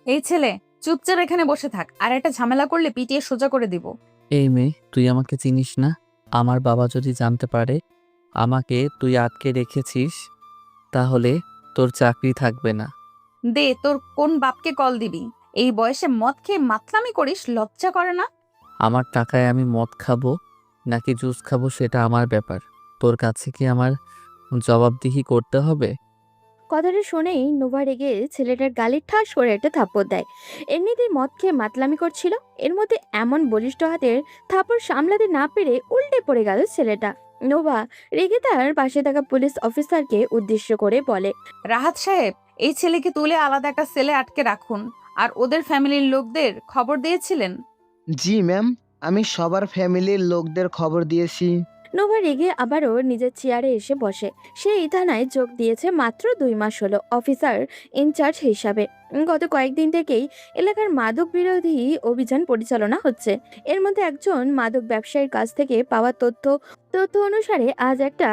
এই ছেলে, চুপচাপ এখানে বসে থাক, আর একটা ঝামেলা করলে পিটিয়ে সোজা করে দিব। এই মেয়ে, তুই আমাকে চিনিস না? আমার বাবা যদি জানতে পারে আমাকে তুই আটকে রেখেছিস, তাহলে তোর চাকরি থাকবে না। দে, তোর কোন বাপকে কল দিবি? এই বয়সে মদ খেয়ে মাতলামি করিস, লজ্জা করে না? আমার টাকায় আমি মদ খাবো নাকি জুস খাবো সেটা আমার ব্যাপার। তোর কাছে কি আমার জবাবদিহি করতে হবে? কথাটা শুনেই নোভা রেগে ছেলেটার গালে ঠাস করে একটা থাপ্পড় দেয়। এমনিতেই মদ খেয়ে মাতলামি করছিল, এর মধ্যে এমন বলিষ্ঠ হাতের থাপ্পড় সামলাতে না পেরে উল্টে পড়ে গেল ছেলেটা। নোভা রেগে তার পাশে থাকা পুলিশ অফিসারকে উদ্দেশ্য করে বলে, রাহাত সাহেব, এই ছেলেকে তুলে আলাদা একটা সেলে আটকে রাখুন। আর ওদের ফ্যামিলির লোকদের খবর দিয়েছিলেন? জি ম্যাম, আমি সবার ফ্যামিলির লোকদের খবর দিয়েছি। নোভা রেগে আবারও নিজের চেয়ারে এসে বসে। সে এই থানায় যোগ দিয়েছে মাত্র 2 মাস হলো অফিসার ইনচার্জ হিসাবে। গত কয়েকদিন থেকেই এলাকার মাদক বিরোধী অভিযান পরিচালনা হচ্ছে। এর মধ্যে একজন মাদক ব্যবসায়ীর কাছ থেকে পাওয়া তথ্য তথ্য অনুসারে আজ একটা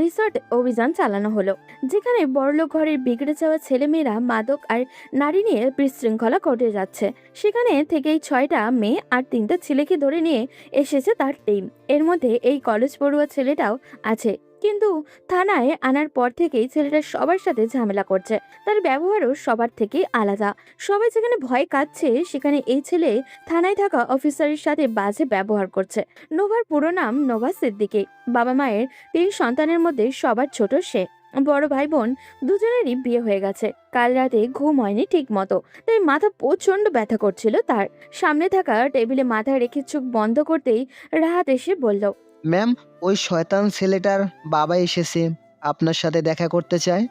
রিসর্ট অভিযান চালানো হলো, যেখানে বড়লোক ঘরের বিগড়ে যাওয়া ছেলেমেয়েরা মাদক আর নারী নিয়ে বিশৃঙ্খলা ঘটে যাচ্ছে। সেখানে থেকেই 6টা মেয়ে আর 3টা ছেলেকে ধরে নিয়ে এসেছে তার টিম। এর মধ্যে এই কলেজ পড়ুয়া ছেলেটাও আছে, কিন্তু থানায় আনার পর থেকেই ছেলেটা সবার সাথে ঝামেলা করছে। তার ব্যবহারও সবার থেকেই আলাদা। সবাই যেখানে ভয় কাচ্ছে, সেখানে এই ছেলে থানায় থাকা অফিসারের সাথে বাজে ব্যবহার করছে। নোভার পুরো নাম নোভা সিদ্দিকী। বাবা মায়ের 3 সন্তানের মধ্যে সবার ছোট সে। বড় ভাই বোন দুজনেরই বিয়ে হয়ে গেছে। কাল রাতে ঘুম হয়নি ঠিক মতো, তাই মাথা প্রচন্ড ব্যথা করছিল তার। সামনে থাকা টেবিলে মাথা রেখে চোখ বন্ধ করতেই রাহাত এসে বলল, ম্যাম, ওই শয়তান ছেলেটার বাবা এসেছে, আপনার সাথে দেখা করতে চায়।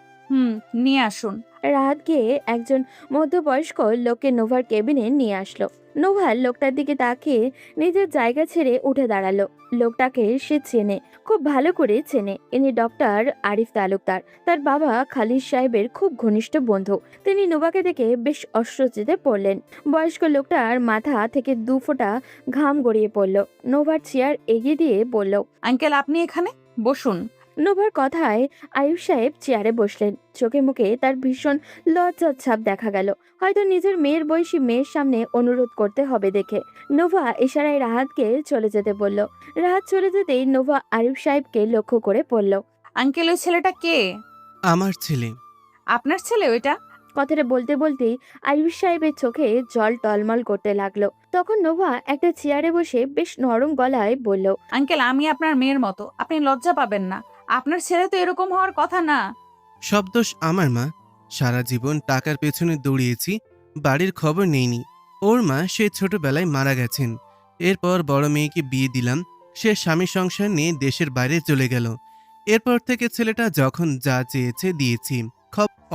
নিয়ে আসুন। রাহাত গিয়ে একজন মধ্যবয়স্ক লোককে নোভার কেবিনে নিয়ে আসলো। নোভা লোকটার দিকে তাকিয়ে নিজের জায়গা ছেড়ে উঠে দাঁড়ালো। লোকটাকে সে চেনে, খুব ভালো করে চেনে। ইনি ডক্টর আরিফ তালুকদার, তার বাবা খালিদ সাহেবের খুব ঘনিষ্ঠ বন্ধু। তিনি নোভাকে দেখে বেশ অস্বস্তিতে পড়লেন। বয়স্ক লোকটার মাথা থেকে 2 ফোঁটা ঘাম গড়িয়ে পড়ল। নোভার চেয়ার এগিয়ে দিয়ে বলল, আঙ্কেল, আপনি এখানে বসুন। নোভার কথায় আয়ুব সাহেব চেয়ারে বসলেন। চোখে মুখে তার ভীষণ লজ্জার ছাপ দেখা গেল, হয়তো নিজের মেয়ের বয়সী মেয়ের সামনে অনুরোধ করতে হবে দেখে। নোভা ইশারায় রাহাতকে চলে যেতে বলল। রাহাত চলে যেতেই নোভা আয়ুব সাহেবকে লক্ষ্য করে পড়ল। আঙ্কেল, ওই ছেলেটা কে? আমার ছেলে। আপনার ছেলে ওইটা? কথাটা বলতে বলতেই আয়ুব সাহেবের চোখে জল টলমল করতে লাগলো। তখন নোভা একটা চেয়ারে বসে বেশ নরম গলায় বলল, আঙ্কেল, আমি আপনার মেয়ের মতো, আপনি লজ্জা পাবেন না। আপনার ছেলে তো এরকম হওয়ার কথা না। সব দোষ আমার মা। সারা জীবন টাকার পেছনে দৌড়িয়েছি, বাড়ির খবর নেইনি। ওর মা সে ছোটবেলায় মারা গেছেন। এরপর বড় মেয়েকে বিয়ে দিলাম, সে স্বামী সংসার নিয়ে দেশের বাইরে চলে গেল। এরপর থেকে ছেলেটা যখন যা চেয়েছে দিয়েছি।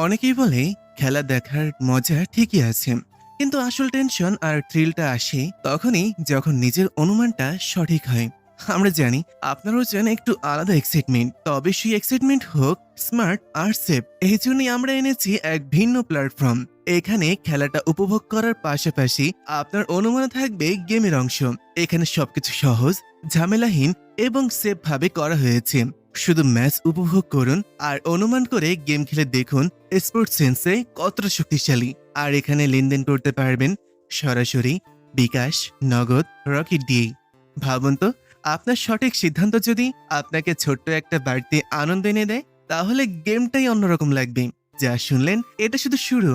অনেকেই বলে খেলা দেখার মজা ঠিকই আছে, কিন্তু আসল টেনশন আর থ্রিলটা আসে তখনই যখন নিজের অনুমানটা সঠিক হয়। আমরা জানি আপনারও চান একটু আলাদা এক্সাইটমেন্ট, তবে সেই এক্সাইটমেন্ট হোক স্মার্ট আর সেফ। এই জন্যই আমরা এনেছি এক ভিন্ন প্ল্যাটফর্ম। এখানে খেলাটা উপভোগ করার পাশাপাশি আপনার অনুমান থাকবে গেমের অংশ। এখানে সবকিছু সহজ, ঝামেলাহীন এবং সেফ ভাবে করা হয়েছে। শুধু ম্যাচ উপভোগ করুন আর অনুমান করে গেম খেলে দেখুন স্পোর্টস সেন্সে কতটা শক্তিশালী। আর এখানে লেনদেন করতে পারবেন সরাসরি, বিকাশ, নগদ, রকেট দিয়েই। ভাবুন তো, আপনার সঠিক সিদ্ধান্ত যদি আপনাকে ছোট্ট একটা বাড়তি আনন্দ এনে দেয়, তাহলে গেমটাই অন্যরকম লাগবে। যা শুনলেন এটা শুধু শুরু,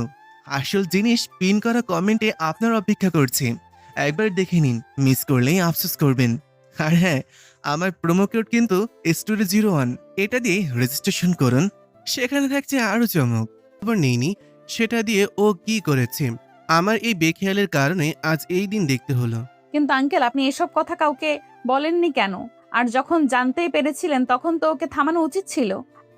আসল জিনিস পিন করা কমেন্টে আপনার অপেক্ষা করছে। একবার দেখে নিন, মিস করলেই আফসোস করবেন। আর হ্যাঁ, আমার প্রোমো কোড কিন্তু Studio01, এটা দিয়ে রেজিস্ট্রেশন করুন। সেখানে থাকছে আরো চমক। খবর নেইনি সেটা দিয়ে ও কি করেছে। আমার এই বেখেয়ালের কারণে আজ এই দিন দেখতে হলো। কিন্তু আঙ্কেল, আপনি এসব কথা কাউকে বলেননি কেন? আর যখন জানতেই পেরেছিলেন তখন তো ওকে থামানো উচিত ছিল।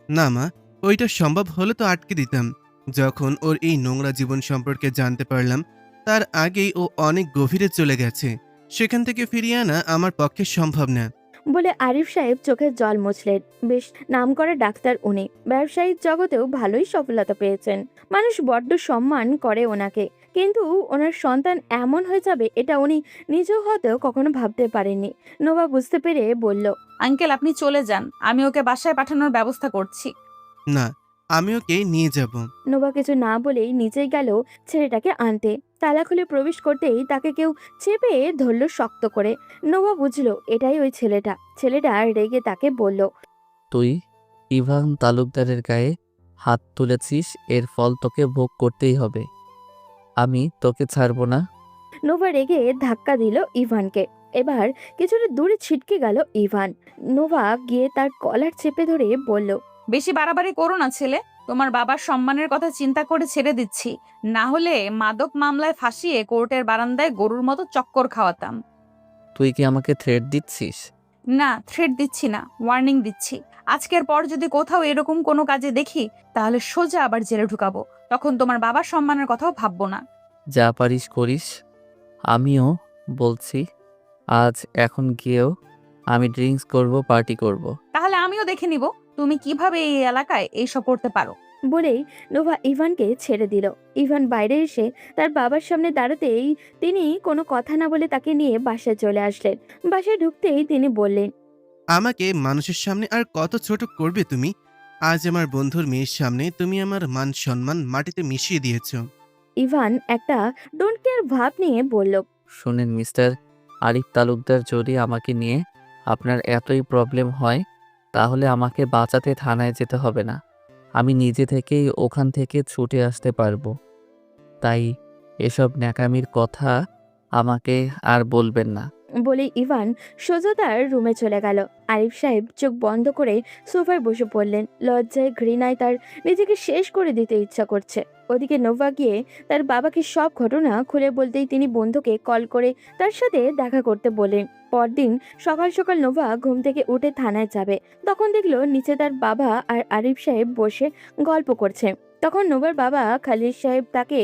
না মা, ওইটা সম্ভব হলে তো আটকে দিতাম। যখন ওর এই নোংরা জীবন সম্পর্কে জানতে পারলাম, তার আগেই ও অনেক গভীরে চলে গেছে। সেখান থেকে ফিরিয়ে আনা আমার পক্ষে সম্ভব না। বলে আরিফ সাহেব চোখের জল মুছলেন। বেশ নামকরা ডাক্তার উনি, ব্যবসায়িক জগতেও ভালোই সফলতা পেয়েছেন। মানুষ বড্ড সম্মান করে ওনাকে, কিন্তু ওনার সন্তান এমন হয়ে যাবে এটা উনি নিজেও হয়তো কখনো ভাবতে পারেননি। নোভা বুঝতে পেরে বলল, আঙ্কেল, আপনি চলে যান, আমি ওকে বাসায় পাঠানোর ব্যবস্থা করছি। না, আমি ওকে নিয়ে যাব। নোভা কিছু না বলেই নিচেই গেল ছেলেটাকে আনতে। তালা খুলে প্রবেশ করতেই তাকে কেউ চেপে ধরল শক্ত করে। নোভা বুঝলো এটাই ওই ছেলেটা। ছেলেটা রেগে তাকে বলল, তুই ইভান তালুকদারের গায়ে হাত তুলেছিস, এর ফল তোকে ভোগ করতেই হবে। আমি তোকে ছাড়বো না। নোভা রেগে ধাক্কা দিল ইভানকে। এবার কিছুটা দূরে ছিটকে গেল ইভান। নোভা গিয়ে তার কলার চেপে ধরে বলল, বেশি বাড়াবাড়ি করো না ছেলে। তোমার বাবার সম্মানের কথা চিন্তা করে ছেড়ে দিচ্ছি, না হলে মাদক মামলায় ফাঁসিয়ে কোর্টের বারান্দায় গরুর মতো চক্কর খাওয়াতাম। তুই কি আমাকে থ্রেট দিচ্ছিস? না, থ্রেট দিচ্ছি না, ওয়ার্নিং দিচ্ছি। আজকের পর যদি কোথাও এরকম কোনো কাজে দেখি, তাহলে সোজা আবার জেলে ঢুকাবো। তখন তোমার বাবার সম্মানের কথাও ভাববো না। যা পারিস করিস। আমিও বলছি, আজ এখন গিয়েও আমি ড্রিঙ্কস করব, পার্টি করব। তাহলে আমিও দেখে নিব তুমি কিভাবে এই এলাকায় এইসব করতে পারো। বলেই নোভা ইভানকে ছেড়ে দিল। ইভান বাইরে এসে তার বাবার সামনে দাঁড়াতেই তিনি কোনো কথা না বলে তাকে নিয়ে বাসায় চলে আসলেন। বাসায় ঢুকতেই তিনি বললেন, আমাকে মানুষের সামনে আর কত ছোট করবে তুমি? আজ আমার বন্ধুর মেয়ের সামনে তুমি আমার মান সম্মান মাটিতে মিশিয়ে দিয়েছো। ইভান একটা ডোন্ট কেয়ার ভাব নিয়ে বলল, শুনেন মিস্টার আরিফ তালুকদার, যদি আমাকে নিয়ে আপনার এতই প্রবলেম হয় তাহলে আমাকে বাঁচাতে থানায় যেতে হবে না। আমি নিজে থেকেই ওখান থেকে ছুটে আসতে পারবো। তাই এসব ন্যাকামির কথা আমাকে আর বলবেন না। বলে ইভান সোজা তার রুমে চলে গেল। আরিফ সাহেব চোখ বন্ধ করে সোফায় বসে পড়লেন। লজ্জায় ঘৃণায় তার নিজেকে শেষ করে দিতে ইচ্ছা করছে। ওদিকে নোভা গিয়ে তার বাবাকে সব ঘটনা খুলে বলতেই তিনি বন্ধুকে কল করে তার সাথে দেখা করতে বলেন। পরদিন সকাল সকাল নোভা ঘুম থেকে উঠে থানায় যাবে। তখন দেখলো নিচে তার বাবা আর আরিফ সাহেব বসে গল্প করছে। তখন নোভার বাবা খালিদ সাহেব তাকে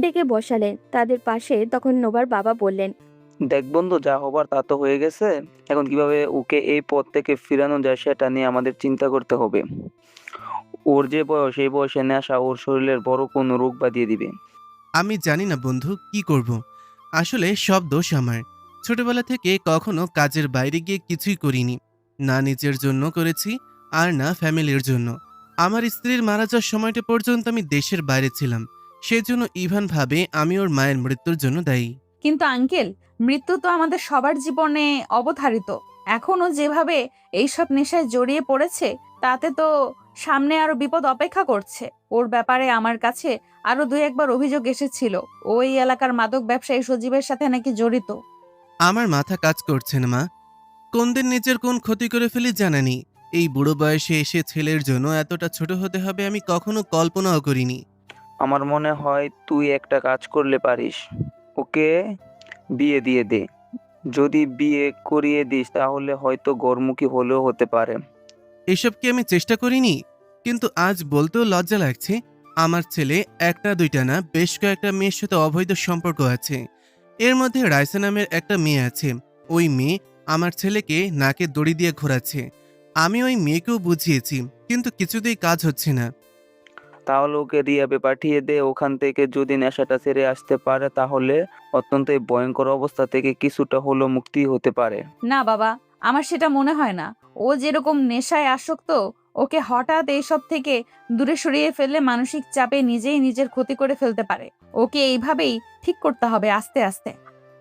ডেকে বসালেন তাদের পাশে। তখন নোভার বাবা বললেন, দেখ বন্ধু, যা হবার তা তো হয়ে গেছে। এখন কিভাবে ওকে এই পথ থেকে ফিরানো যায় সেটা নিয়ে আমাদের চিন্তা করতে হবে। ওর যে বয়স, এই বয়সে নেশা ওর শরীরের বড় কোনো রোগ বাঁধিয়ে দিবে। আমি জানি না বন্ধু, কি করব। আসলে সব দোষ আমার। ছোটবেলা থেকে কখনো কাজের বাইরে গিয়ে কিছুই করিনি। না নিজের জন্য করেছি, আর না ফ্যামিলির জন্য। আমার স্ত্রীর মারা যাওয়ার সময়টা পর্যন্ত আমি দেশের বাইরে ছিলাম। সেজন্য ইভান ভাবে আমি ওর মায়ের মৃত্যুর জন্য দায়ী। কিন্তু আঙ্কেল, মৃত্যু তো আমাদের সবার জীবনে অবধারিত। এখনো যেভাবে এইসব নেশায় জড়িয়ে পড়েছে, তাতে তো সামনে আরো বিপদ অপেক্ষা করছে। ওর ব্যাপারে আমার কাছে আরো 2-1বার অভিযোগ এসেছিল। ওই এলাকার মাদক ব্যবসায়ী সজীবের সাথে নাকি জড়িত। আমার মাথা কাজ করছে না মা। কোন দিন নিজের কোন ক্ষতি করে ফেলি জানা নেই। এই বুড়ো বয়সে এসে ছেলের জন্য এতটা ছোট হতে হবে আমি কখনো কল্পনাও করিনি। আমার মনে হয় তুই একটা কাজ করলে পারিস। ওকে বিয়ে দিয়ে দে। যদি বিয়ে করিয়ে দিস তাহলে হয়তো গরমুখী হলেও হতে পারে। এসব কি আমি চেষ্টা করিনি? কিন্তু আজ বলতেও লজ্জা লাগছে, আমার ছেলে একটা দুইটা না, বেশ কয়েকটা মেয়ের সাথে অবৈধ সম্পর্ক আছে। এর মধ্যে রাইসা নামের একটা মেয়ে আছে। ওই মেয়ে আমার ছেলেকে নাকে দড়ি দিয়ে ঘোরাচ্ছে। আমি ওই মেয়েকেও বুঝিয়েছি, কিন্তু কিছুতেই কাজ হচ্ছে না। তাহলে ওকে রিয়াবে পাঠিয়ে দে। ওখান থেকে যদি নেশাটা ছেড়ে আসতে পারে তাহলে অত্যন্ত এই ভয়ঙ্কর অবস্থা থেকে কিছুটা হলেও মুক্তি হতে পারে। না বাবা, আমার সেটা মনে হয় না। ও যেরকম নেশায় আসক্ত, ওকে হঠাৎ এইসব থেকে দূরে সরিয়ে ফেললে মানসিক চাপে নিজেই নিজের ক্ষতি করে ফেলতে পারে। ওকে এইভাবেই ঠিক করতে হবে, আস্তে আস্তে।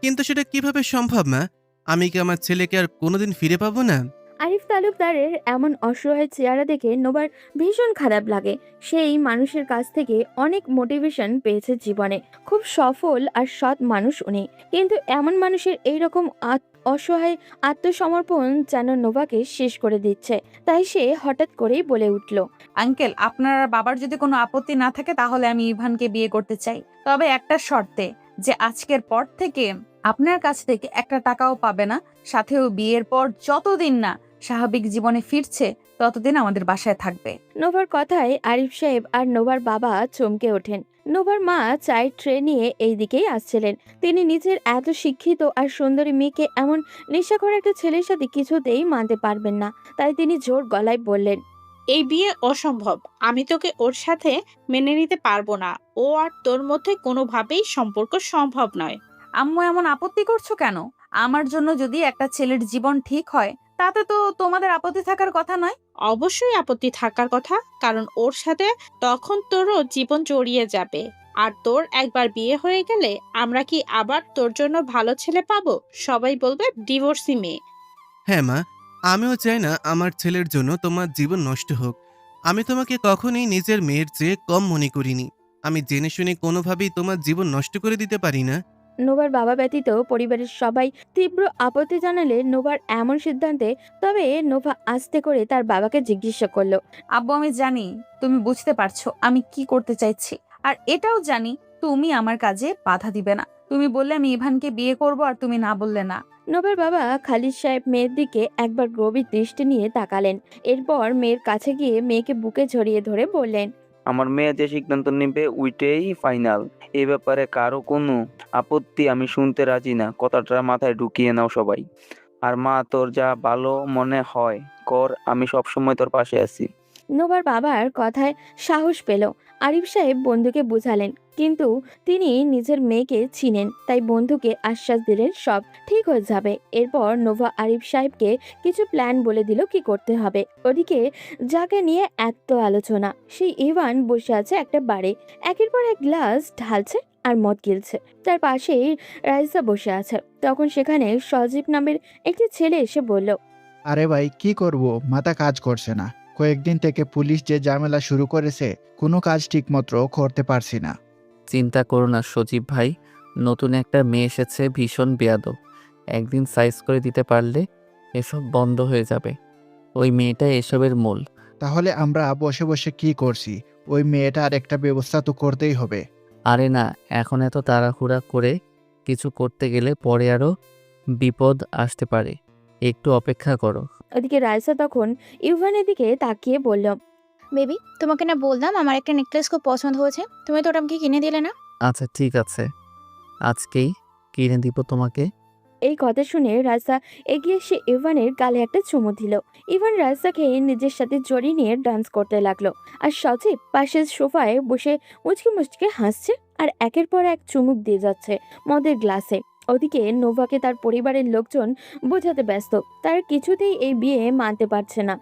কিন্তু সেটা কিভাবে সম্ভব মা? আমি কি আমার ছেলেকে আর কোনোদিন ফিরে পাবো না? আরিফ তালুকদারের এমন অসহায় চেহারা দেখে নোবার ভীষণ খারাপ লাগে। সেই মানুষের কাছ থেকে অনেক মোটিভেশন পেয়েছে জীবনে। খুব সফল আর সৎ মানুষ উনি। কিন্তু এমন মানুষের এইরকম অসহায় আত্মসমর্পণ যেন নোভাকে শেষ করে দিচ্ছে। তাই সে হঠাৎ করেই বলে উঠল, আঙ্কেল, আপনার বাবার যদি কোনো আপত্তি না থাকে তাহলে আমি ইভানকে বিয়ে করতে চাই, তবে একটা শর্তে, যে আজকের পর থেকে আপনার কাছ থেকে একটা টাকাও পাবে না। সাথেও বিয়ের পর যতদিন না স্বাভাবিক জীবনে ফিরছে ততদিন আমাদের বাসায় থাকবে। নোভার কথায় আরিফ সাহেব আর নোভার বাবা চমকে ওঠেন। নোভার মা চায়ের ট্রে নিয়ে এই দিকেই আসছিলেন। তিনি নিজের এত শিক্ষিত আর সুন্দরী মেয়েকে এমন নেশাখোর একটা ছেলের সাথে কিছুতেই মানতে পারবেন না। তাই তিনি জোর গলায় বললেন, এই বিয়ে অসম্ভব। আমি তোকে ওর সাথে মেনে নিতে পারবো না। ও আর তোর মধ্যে কোনোভাবেই সম্পর্ক সম্ভব নয়। আম্মু, এমন আপত্তি করছো কেন? আমার জন্য যদি একটা ছেলের জীবন ঠিক হয়, তাতে তো তোমাদের আপত্তি থাকার কথা নয়। অবশ্যই আপত্তি থাকার কথা, কারণ ওর সাথে তখন তোরও জীবন জড়িয়ে যাবে। আর তোর একবার বিয়ে হয়ে গেলে আমরা কি আবার তোর জন্য ভালো ছেলে পাবো? সবাই বলবে ডিভোর্সি মেয়ে। হ্যাঁ মা, আমিও চাই না আমার ছেলের জন্য তোমার জীবন নষ্ট হোক। আমি তোমাকে কখনোই নিজের মেয়ের চেয়ে কম মনে করিনি। আমি জেনে শুনে কোনোভাবেই তোমার জীবন নষ্ট করে দিতে পারি না। নোভার বাবা ব্যতীত পরিবারের সবাই তীব্র আপত্তি জানালে নোভার এমন সিদ্ধান্তে তবে নোভা আস্তে করে তার বাবাকে জিজ্ঞাসা করলো। আব্বু, আমি জানি তুমি বুঝতে পারছো আমি কি করতে চাইছি, আর এটাও জানি তুমি আমার কাজে বাধা দিবে না। তুমি বললে আমি ইভানকে বিয়ে করব, আর তুমি না বললে না। নোভার বাবা খালিদ সাহেব মেয়ের দিকে একবার গভীর দৃষ্টি নিয়ে তাকালেন। এরপর মেয়ের কাছে গিয়ে মেয়েকে বুকে জড়িয়ে ধরে বললেন, আমার মেয়ে যে সিদ্ধান্ত নেবে ওইটাই ফাইনাল। এ ব্যাপারে কারো কোনো আপত্তি আমি শুনতে রাজি না। কথাটা মাথায় ঢুকিয়ে নাও সবাই। আর মা, তোর যা ভালো মনে হয় কর, আমি সবসময় তোর পাশে আছি। নোভার বাবার কথায় সাহস পেল। আরিফ সাহেব বন্ধুকে বুঝালেন, কিন্তু তিনি নিজের মেয়েকে চিনেন, তাই বন্ধুকে আশ্বাস দিলেন সব ঠিক হয়ে যাবে। এরপর নোভা আরিফ সাহেবকে কিছু প্ল্যান বলে দিল কি করতে হবে। ওদিকে যাকে নিয়ে এত আলোচনা, সেই ইভান বসে আছে একটা বারে, একের পর এক গ্লাস ঢালছে আর মদ গিলছে। তার পাশেই রাইসা বসে আছে। তখন সেখানে সজীব নামের একটি ছেলে এসে বলল, আরে ভাই, কি করব, মাথা কাজ করছে না। কয়েকদিন থেকে পুলিশ যে ঝামেলা শুরু করেছে, কোনো কাজ ঠিকমতো করতে পারছি না। চিন্তা করো না সজীব ভাই, নতুন একটা মেয়ে এসেছে, ভীষণ বেয়াদব। একদিন সাইজ করে দিতে পারলে এসব বন্ধ হয়ে যাবে। ওই মেয়েটা এসবের মূল। তাহলে আমরা বসে বসে কি করছি? ওই মেয়েটার একটা ব্যবস্থা তো করতেই হবে। আরে না, এখন এত তাড়াহুড়া করে কিছু করতে গেলে পরে আরও বিপদ আসতে পারে। একটু অপেক্ষা করো। ওদিকে রাইসা তখন ইভানের দিকে তাকিয়ে বলল, বেবি, তোমাকে না বললাম আমার একটা নেকলেস খুব পছন্দ হয়েছে, তুমি তো ওটা আমাকে কিনে দিলে না? আচ্ছা ঠিক আছে, আজকেই কিনে দিব তোমাকে। এই কথা শুনে রাইসা এগিয়ে এসে ইভানের গালে একটা চুমু দিল। ইভান রাইসাকে নিজের সাথে জড়িয়ে নিয়ে ডান্স করতে লাগলো। আর সজীব পাশের সোফায় বসে মুচকি মুচকি হাসছে আর একের পর এক চুমুক দিয়ে যাচ্ছে মদের গ্লাসে। ওদিকে নোভাকে তার পরিবারের লোকজন বোঝাতে ব্যস্ত, তার কিছুতেই এই বিয়ে মানতে পারছে না।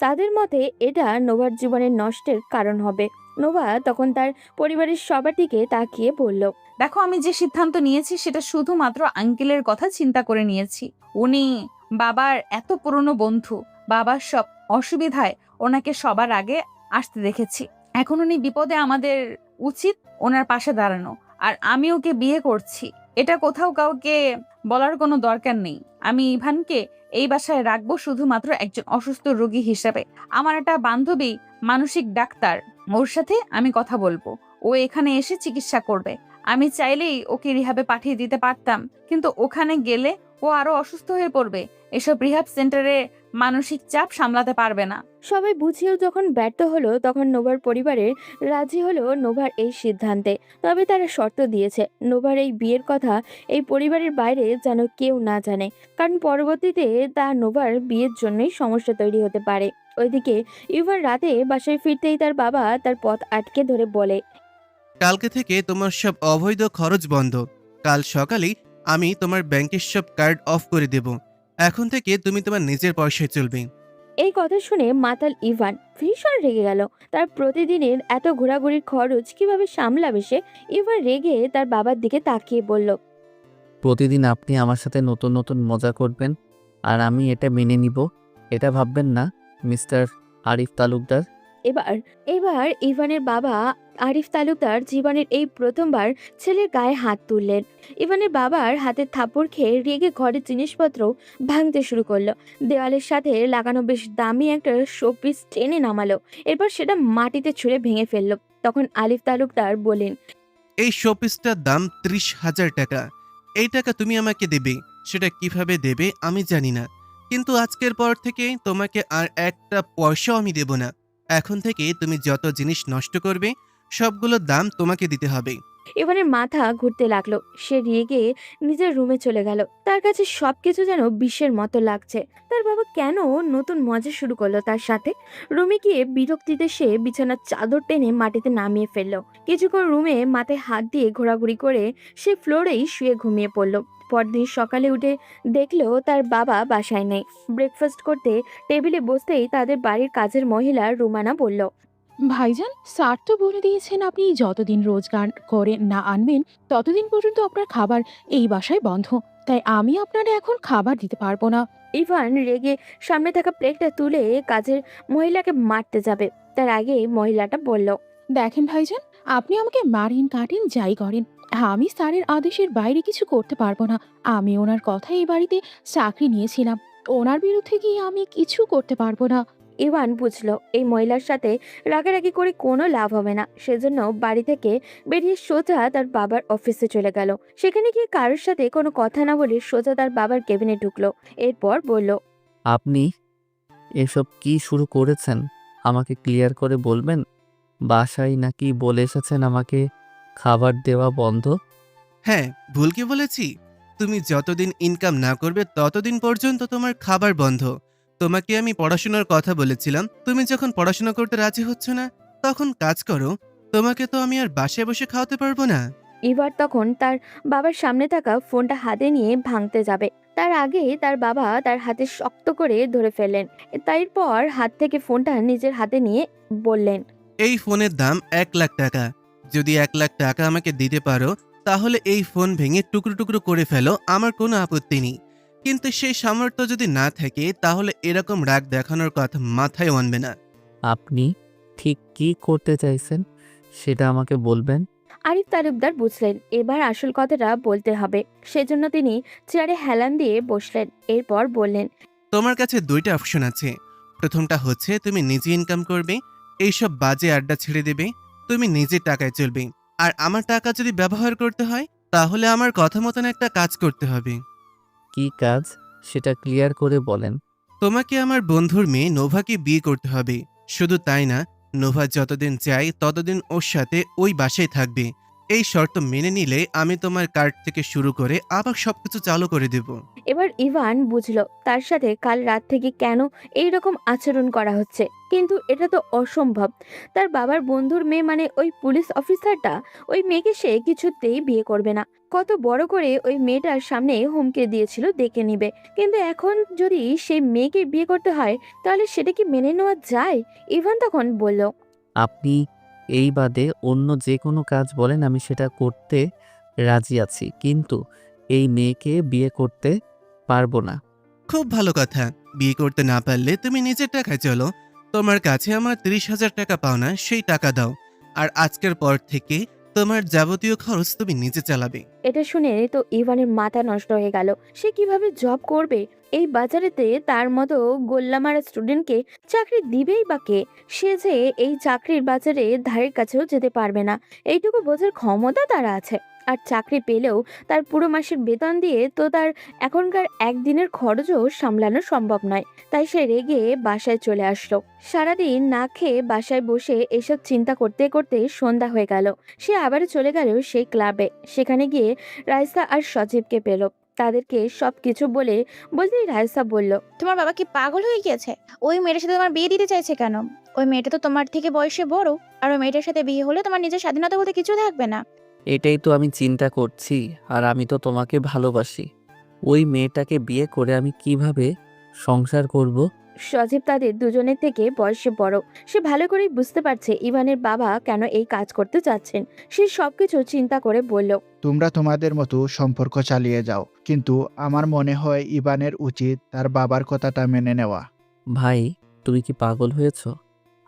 তাদের মতে এটা নোভার জীবনের নষ্টের কারণ হবে। নোভা তখন তার পরিবারের সবার দিকে তাকিয়ে বলল, দেখো, আমি যে সিদ্ধান্ত নিয়েছি সেটা শুধুমাত্র আঙ্কেলের কথা চিন্তা করে নিয়েছি। উনি বাবার এত পুরনো বন্ধু, বাবার সব অসুবিধায় ওনাকে সবার আগে আসতে দেখেছি। এখন উনি বিপদে, আমাদের উচিত ওনার পাশে দাঁড়ানো। আর আমি ওকে বিয়ে করছি, এটা কোথাও কাউকে বলার কোনো দরকার নেই। আমি ইভানকে এই বাসায় রাখবো শুধুমাত্র একজন অসুস্থ রোগী হিসেবে। আমার একটা বান্ধবী মানসিক ডাক্তার, ওর সাথে আমি কথা বলবো। ও এখানে এসে চিকিৎসা করবে। আমি চাইলেই ওকে রিহাবে পাঠিয়ে দিতে পারতাম, কিন্তু ওখানে গেলে ও আরো অসুস্থ হয়ে পড়বে। এসব রিহাব সেন্টারে মানসিক চাপ সামলাতে পারবে না। সবাই বুঝিয়েও যখন ব্যর্থ হলো, তখন নোভার পরিবারের রাজি হলো নোভার এই সিদ্ধান্তে। তবে তারা শর্ত দিয়েছে, নোভার এই বিয়ের কথা এই পরিবারের বাইরে যেন কেউ না জানে, কারণ পরবর্তীতে তা নোভার বিয়ের জন্যই সমস্যা তৈরি হতে পারে। ওইদিকে ইভান রাতে বাসায় ফিরতেই তার বাবা তার পথ আটকে ধরে বলে, কালকে থেকে তোমার সব অবৈধ খরচ বন্ধ। কাল সকালেই আমি তোমার ব্যাংকের সব কার্ড অফ করে দেব। এখন থেকে তুমি তোমার নিজের পয়সায় চলবে। এই কথা শুনে মাতাল ইভান ভীষণ রেগে গেল। তার প্রতিদিনের এত ঘোরাঘুরির খরচ কিভাবে সামলাবে সে? ইভান রেগে তার বাবার দিকে তাকিয়ে বলল, প্রতিদিন আপনি আমার সাথে নতুন নতুন মজা করবেন আর আমি এটা মেনে নিব, এটা ভাববেন না মিস্টার আরিফ তালুকদার। এবার ইভানের বাবা আরিফ তালুকদার জীবনের এই প্রথমবার ছেলের গায়ে হাত তুললেন। ইভানের বাবার হাতের থাপ্পড় খেয়ে রেগে ঘরের জিনিসপত্র ভাঙতে শুরু করলো। দেওয়ালের সাথে লাগানো বেশ দামি একটা শোপিস টেনে নামালো, এরপর সেটা মাটিতে ছুঁড়ে ভেঙে ফেললো। তখন আলিফ তালুকদার বলেন, এই শোপিসটার দাম 30,000 টাকা। এই টাকা তুমি আমাকে দেবে। সেটা কিভাবে দেবে আমি জানি না, কিন্তু আজকের পর থেকে তোমাকে আর একটা পয়সাও আমি দেব না। এখন থেকে তুমি যত জিনিস নষ্ট করবে সবগুলোর দাম তোমাকে দিতে হবে। ইভানের মাথা ঘুরতে লাগলো। সে রেগে নিজের রুমে চলে গেল। তার কাছে সবকিছু যেন বিশ্বের মতো লাগছে। তার বাবা কেন নতুন মজা শুরু করলো তার সাথে? রুমে গিয়ে বিরক্তিতে সে বিছানার চাদর টেনে মাটিতে নামিয়ে ফেললো। কিছুক্ষণ রুমে মাথায় হাত দিয়ে ঘোরাঘুরি করে সে ফ্লোরেই শুয়ে ঘুমিয়ে পড়লো। পরদিন সকালে উঠে দেখলো তার বাবা বাসায় নেই। ব্রেকফাস্ট করতে টেবিলে বসতেই তাদের বাড়ির কাজের মহিলা রুমানা বলল, ভাইজান, স্যার তো বলে দিয়েছেন আপনি যতদিন রোজগার করে না আনবেন ততদিন পর্যন্ত আপনার খাবার এই বাসায় বন্ধ। তাই আমি আপনার এখন খাবার দিতে পারবো না। ইভান রেগে সামনে থাকা প্লেটটা তুলে কাজের মহিলাকে মারতে যাবে, তার আগে মহিলাটা বলল, দেখেন ভাইজান, আপনি আমাকে মারেন কাটেন যাই করেন, আমি স্যারের আদেশের বাইরে কিছু করতে পারবো না। আমি ওনার কথা এই বাড়িতে চাকরি নিয়েছিলাম, ওনার বিরুদ্ধে গিয়ে আমি কিছু করতে পারবো না। ইভান বুঝলো এই মহিলার সাথে রাগারাগি করে কোনো লাভ হবে না, সেজন্য বাড়ি থেকে বেরিয়ে সোজা তার বাবার অফিসে চলে গেল। সেখানে গিয়ে কারোর সাথে কোনো কথা না বলে সোজা তার বাবার কেবিনে ঢুকলো। এরপর বলল, আপনি এসব কি শুরু করেছেন? আমাকে ক্লিয়ার করে বলবেন? বাসায় নাকি বলে এসেছেন আমাকে খাবার দেওয়া বন্ধ? হ্যাঁ, ভুল কি বলেছি? তুমি যতদিন ইনকাম না করবে ততদিন পর্যন্ত তোমার খাবার বন্ধ। তোমাকে আমি পড়াশোনার কথা বলেছিলাম, তুমি যখন পড়াশোনা করতে রাজি হচ্ছ না তখন কাজ করো। তোমাকে তো আমি আর বাসায় বসে খাওয়াতে পারবো না। ইভার তখন তার বাবার সামনে থাকা ফোনটা হাতে নিয়ে ভাঙতে যাবে, তার আগে তার বাবা তার হাতে শক্ত করে ধরে ফেললেন। তারপর হাত থেকে ফোনটা নিজের হাতে নিয়ে বললেন, এই ফোনের দাম 1,00,000 টাকা। যদি 1,00,000 টাকা আমাকে দিতে পারো তাহলে এই ফোন ভেঙে টুকরো টুকরো করে ফেলো, আমার কোনো আপত্তি নেই। কিন্তু সেই সামর্থ্য যদি না থাকে তাহলে এরকম রাগ দেখানোর কথা মাথায় আনবে না। আপনি ঠিক কি করতে চাইছেন সেটা আমাকে বলবেন? আরিফ তালুকদার বুঝলেন এবার আসল কথাটা বলতে হবে, সেজন্য তিনি চেয়ারে হেলান দিয়ে বসলেন। এরপর বললেন, তোমার কাছে দুইটা অপশন আছে। প্রথমটা হচ্ছে তুমি নিজে ইনকাম করবে, এইসব বাজে আড্ডা ছেড়ে দেবে, তুমি নিজের টাকায় চলবে। আর আমার টাকা যদি ব্যবহার করতে হয় তাহলে আমার কথা মতন একটা কাজ করতে হবে। কি কাজ সেটা ক্লিয়ার করে বলেন। তোমাকে আমার বন্ধুর মেয়ে নোভাকে বিয়ে করতে হবে। শুধু তাই না, নোভা যতদিন চাই ততদিন ওর সাথে ওই বাসায় থাকবে। এই শর্ত মেনে নিলে আমি তোমার কার্ড থেকে শুরু করে আবার সবকিছু চালু করে দেব। এবার ইভান বুঝলো তার সাথে কাল রাত থেকে কেন এই রকম আচরণ করা হচ্ছে, কিন্তু এটা তো অসম্ভব। তার বাবার বন্ধুর মেয়ে মানে ওই পুলিশ অফিসারটা, ওই মেয়েকে সে কিছুতেই বিয়ে করবে না। কত বড় করে ওই মেয়েটার সামনে হুমকি দিয়েছিল দেখে নিবে, কিন্তু এখন যদি সেই মেয়েকে বিয়ে করতে হয় তাহলে সেটা কি মেনে নেওয়া যায়? ইভান তখন বলল, আপনি এই বাদে অন্য যে কোনো কাজ বলেন, আমি সেটা করতে রাজি আছি, কিন্তু এই মেয়েকে বিয়ে করতে পারবো না। খুব ভালো কথা। বিয়ে করতে না পারলে তুমি নিজের টাকায় চলো। তোমার কাছে আমার 30,000 টাকা পাওনা, সেই টাকা দাও। আর আজকের পর থেকে তোমার যাবতীয় খরচ তুমি নিজে চালাবে। এটা শুনে তো ইভানের মাথা নষ্ট হয়ে গেল। সে কিভাবে জব করবে? এই বাজারেতে তার মতো গোল্লামারা স্টুডেন্টকে চাকরি দিবেই বা কে? সে যে এই চাকরির বাজারে ধারের কাছেও যেতে পারবে না, এইটুকু বোঝার ক্ষমতা তার আছে। আর চাকরি পেলেও তার পুরো মাসের বেতন দিয়ে তো তার এখনকার একদিনের খরচও সামলানো সম্ভব নয়। তাই সে রেগে বাসায় চলে আসলো। সারাদিন না খেয়ে বাসায় বসে এসব চিন্তা করতে করতে সন্ধ্যা হয়ে গেল। সে আবারও চলে গেল সেই ক্লাবে। সেখানে গিয়ে রাইসা আর সজীবকে পেল। তাদেরকে সবকিছু বলতেই রাইসা বলল, তোমার বাবা কি পাগল হয়ে গিয়েছে? ওই মেয়েটার সাথে তোমার বিয়ে দিতে চাইছে কেন? ওই মেয়েটা তো তোমার থেকে বয়সে বড়, আর ওই মেয়েটার সাথে বিয়ে হলে তোমার নিজের স্বাধীনতা বলতে কিছু থাকবে না। এটাই তো আমি চিন্তা করছি, আর আমি তো তোমাকে ভালোবাসি। ওই মেয়েটাকে বিয়ে করে আমি কিভাবে সংসার করব? সজীব তাদের দুজনের থেকে বয়সে বড়। সে ভালো করেই বুঝতে পারছে ইভানের বাবা কেন এই কাজ করতে চাচ্ছেন। সে সবকিছু চিন্তা করে বলল, তোমরা তোমাদের মতো সম্পর্ক চালিয়ে যাও, কিন্তু আমার মনে হয় ইবানের উচিত তার বাবার কথাটা মেনে নেওয়া। ভাই, তুমি কি পাগল হয়েছ?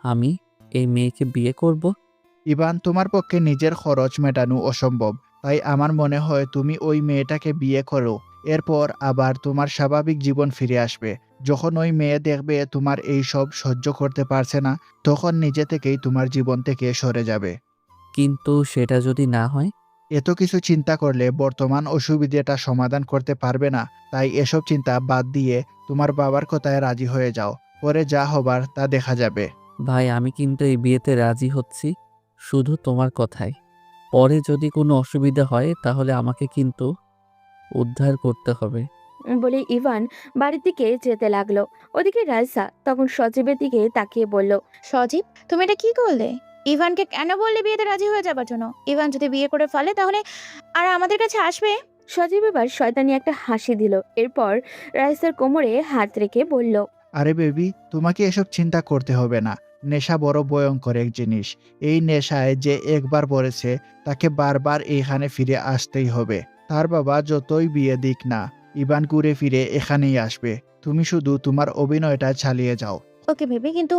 আমি এই মেয়েকে বিয়ে করব? ইবান, তোমার পক্ষে নিজের খরচ মেটানো অসম্ভব, তাই আমার মনে হয় তুমি ওই মেয়েটাকে বিয়ে করো। এরপর আবার তোমার স্বাভাবিক জীবন ফিরে আসবে। যখন ওই মেয়ে দেখবে তোমার এই সব সহ্য করতে পারছে না, তখন নিজে থেকেই তোমার জীবন থেকে সরে যাবে। কিন্তু সেটা যদি না হয়? এত কিছু চিন্তা করলে বর্তমান অসুবিধাটা সমাধান করতে পারবে না। তাই এসব চিন্তা বাদ দিয়ে তোমার বাবার কথায় রাজি হয়ে যাও। পরে যা হবার তা দেখা যাবে। ভাই, আমি কিন্তু এই বিয়েতে রাজি হচ্ছি শুধু তোমার কথায়। পরে যদি কোনো অসুবিধা হয় তাহলে আমাকে কিন্তু উদ্ধার করতে হবে। বলে ইভান বাড়ির দিকে যেতে লাগলো। ওদিকে রাইসা তখন সজীবের দিকে তাকিয়ে বলল, সজীব, তুমি এটা কি করলে? ইভানকে কেন বললে বিয়েতে রাজি হয়ে যাবার জন্য? ইভান যদি বিয়ে করে ফেলে তাহলে আর আমাদের কাছে আসবে? সজীব এবার শয়তানি একটা হাসি দিল। এরপর রাইসার কোমরে হাত রেখে বলল, আরে বেবি, তোমাকে এসব চিন্তা করতে হবে না। নেশা বড় ভয়ঙ্কর এক জিনিস। এই নেশায় যে একবার পড়েছে তাকে বারবার এইখানে ফিরে আসতেই হবে। তার বাবা যতই বিয়ে দিক না, ইভান ঘুরে ফিরে এখানেই আসবে। তুমি শুধু তোমার অভিনয়টা চালিয়ে যাও। ওকে ভেবে, কিন্তু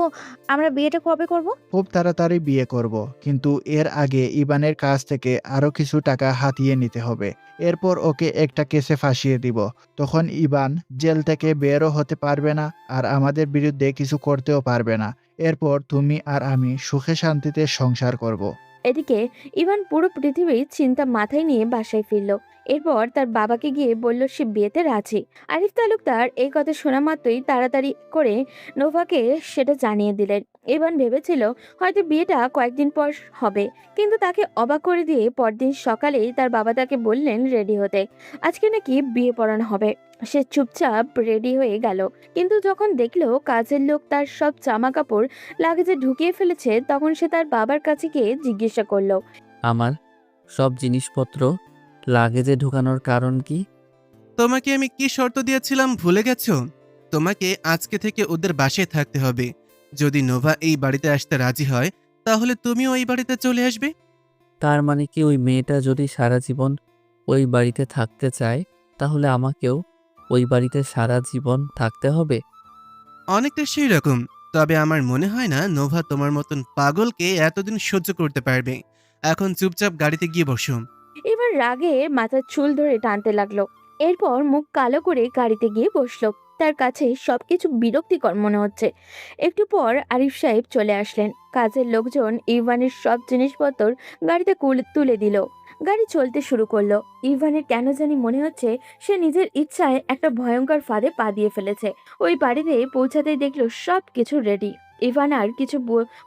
আমরা বিয়েটা কবে করব? খুব তাড়াতাড়ি বিয়ে করব, কিন্তু এর আগে ইভানের কাছ থেকে আরো কিছু টাকা হাতিয়ে নিতে হবে। এরপর ওকে একটা কেসে ফাঁসিয়ে দিব। তখন ইভান জেল থেকে বেরও হতে পারবে না, আর আমাদের বিরুদ্ধে কিছু করতেও পারবে না। এরপর তুমি আর আমি সুখে শান্তিতে সংসার করব। এদিকে ইভান পুরো পৃথিবীর চিন্তা মাথায় নিয়ে বাসায় ফিরল। এরপর তার বাবাকে গিয়ে বলল সে বিয়েতে রাজি। আরিফ তালুকদার এই কথা শোনা মাত্রই তাড়াতাড়ি করে নোভাকে সেটা জানিয়ে দিলেন। ইভান ভেবেছিল হয়তো বিয়েটা কয়েকদিন পর হবে, কিন্তু তাকে অবাক করে দিয়ে পরদিন সকালেই তার বাবা তাকে বললেন রেডি হতে। আজকে নাকি বিয়ে পড়ানো হবে। সে চুপচাপ রেডি হয়ে গেল, কিন্তু যখন দেখলো কাজের লোক তার সব জামা কাপড় লাগেজে ঢুকিয়ে ফেলেছে, তখন সে তার বাবার কাছে গিয়ে জিজ্ঞাসা করলো, আমার সব জিনিসপত্র লাগেজে ঢুকানোর কারণ কি? তোমাকে আমি কি শর্ত দিয়েছিলাম ভুলে গেছো? তোমাকে আজকে থেকে ওদের বাসায় থাকতে হবে। যদি নোভা এই বাড়িতে আসতে রাজি হয় তাহলে তুমিও এই বাড়িতে চলে আসবে। তার মানে কি ওই মেয়েটা যদি সারা জীবন ওই বাড়িতে থাকতে চায়, তাহলে আমাকেও ওই বাড়িতে সারা জীবন থাকতে হবে? অনেকটা সেই রকম। তবে আমার মনে হয় না নোভা তোমার মতন পাগলকে এতদিন সহ্য করতে পারবে। এখন চুপচাপ গাড়িতে গিয়ে বসো। এবার রাগে মাথার চুল ধরে টানতে লাগলো। এরপর মুখ কালো করে গাড়িতে গিয়ে বসলো। তার কাছে সবকিছু বিরক্তিকর মনে হচ্ছে। একটু পর আরিফ সাহেব চলে আসলেন। কাজের লোকজন ইভানের সব জিনিসপত্র গাড়িতে তুলে দিল। গাড়ি চলতে শুরু করলো। ইভানের কেন জানি মনে হচ্ছে সে নিজের ইচ্ছায় একটা ভয়ঙ্কর ফাঁদে পা দিয়ে ফেলেছে। ওই বাড়িতে পৌঁছাতেই দেখলো সবকিছু রেডি। ইভান আর কিছু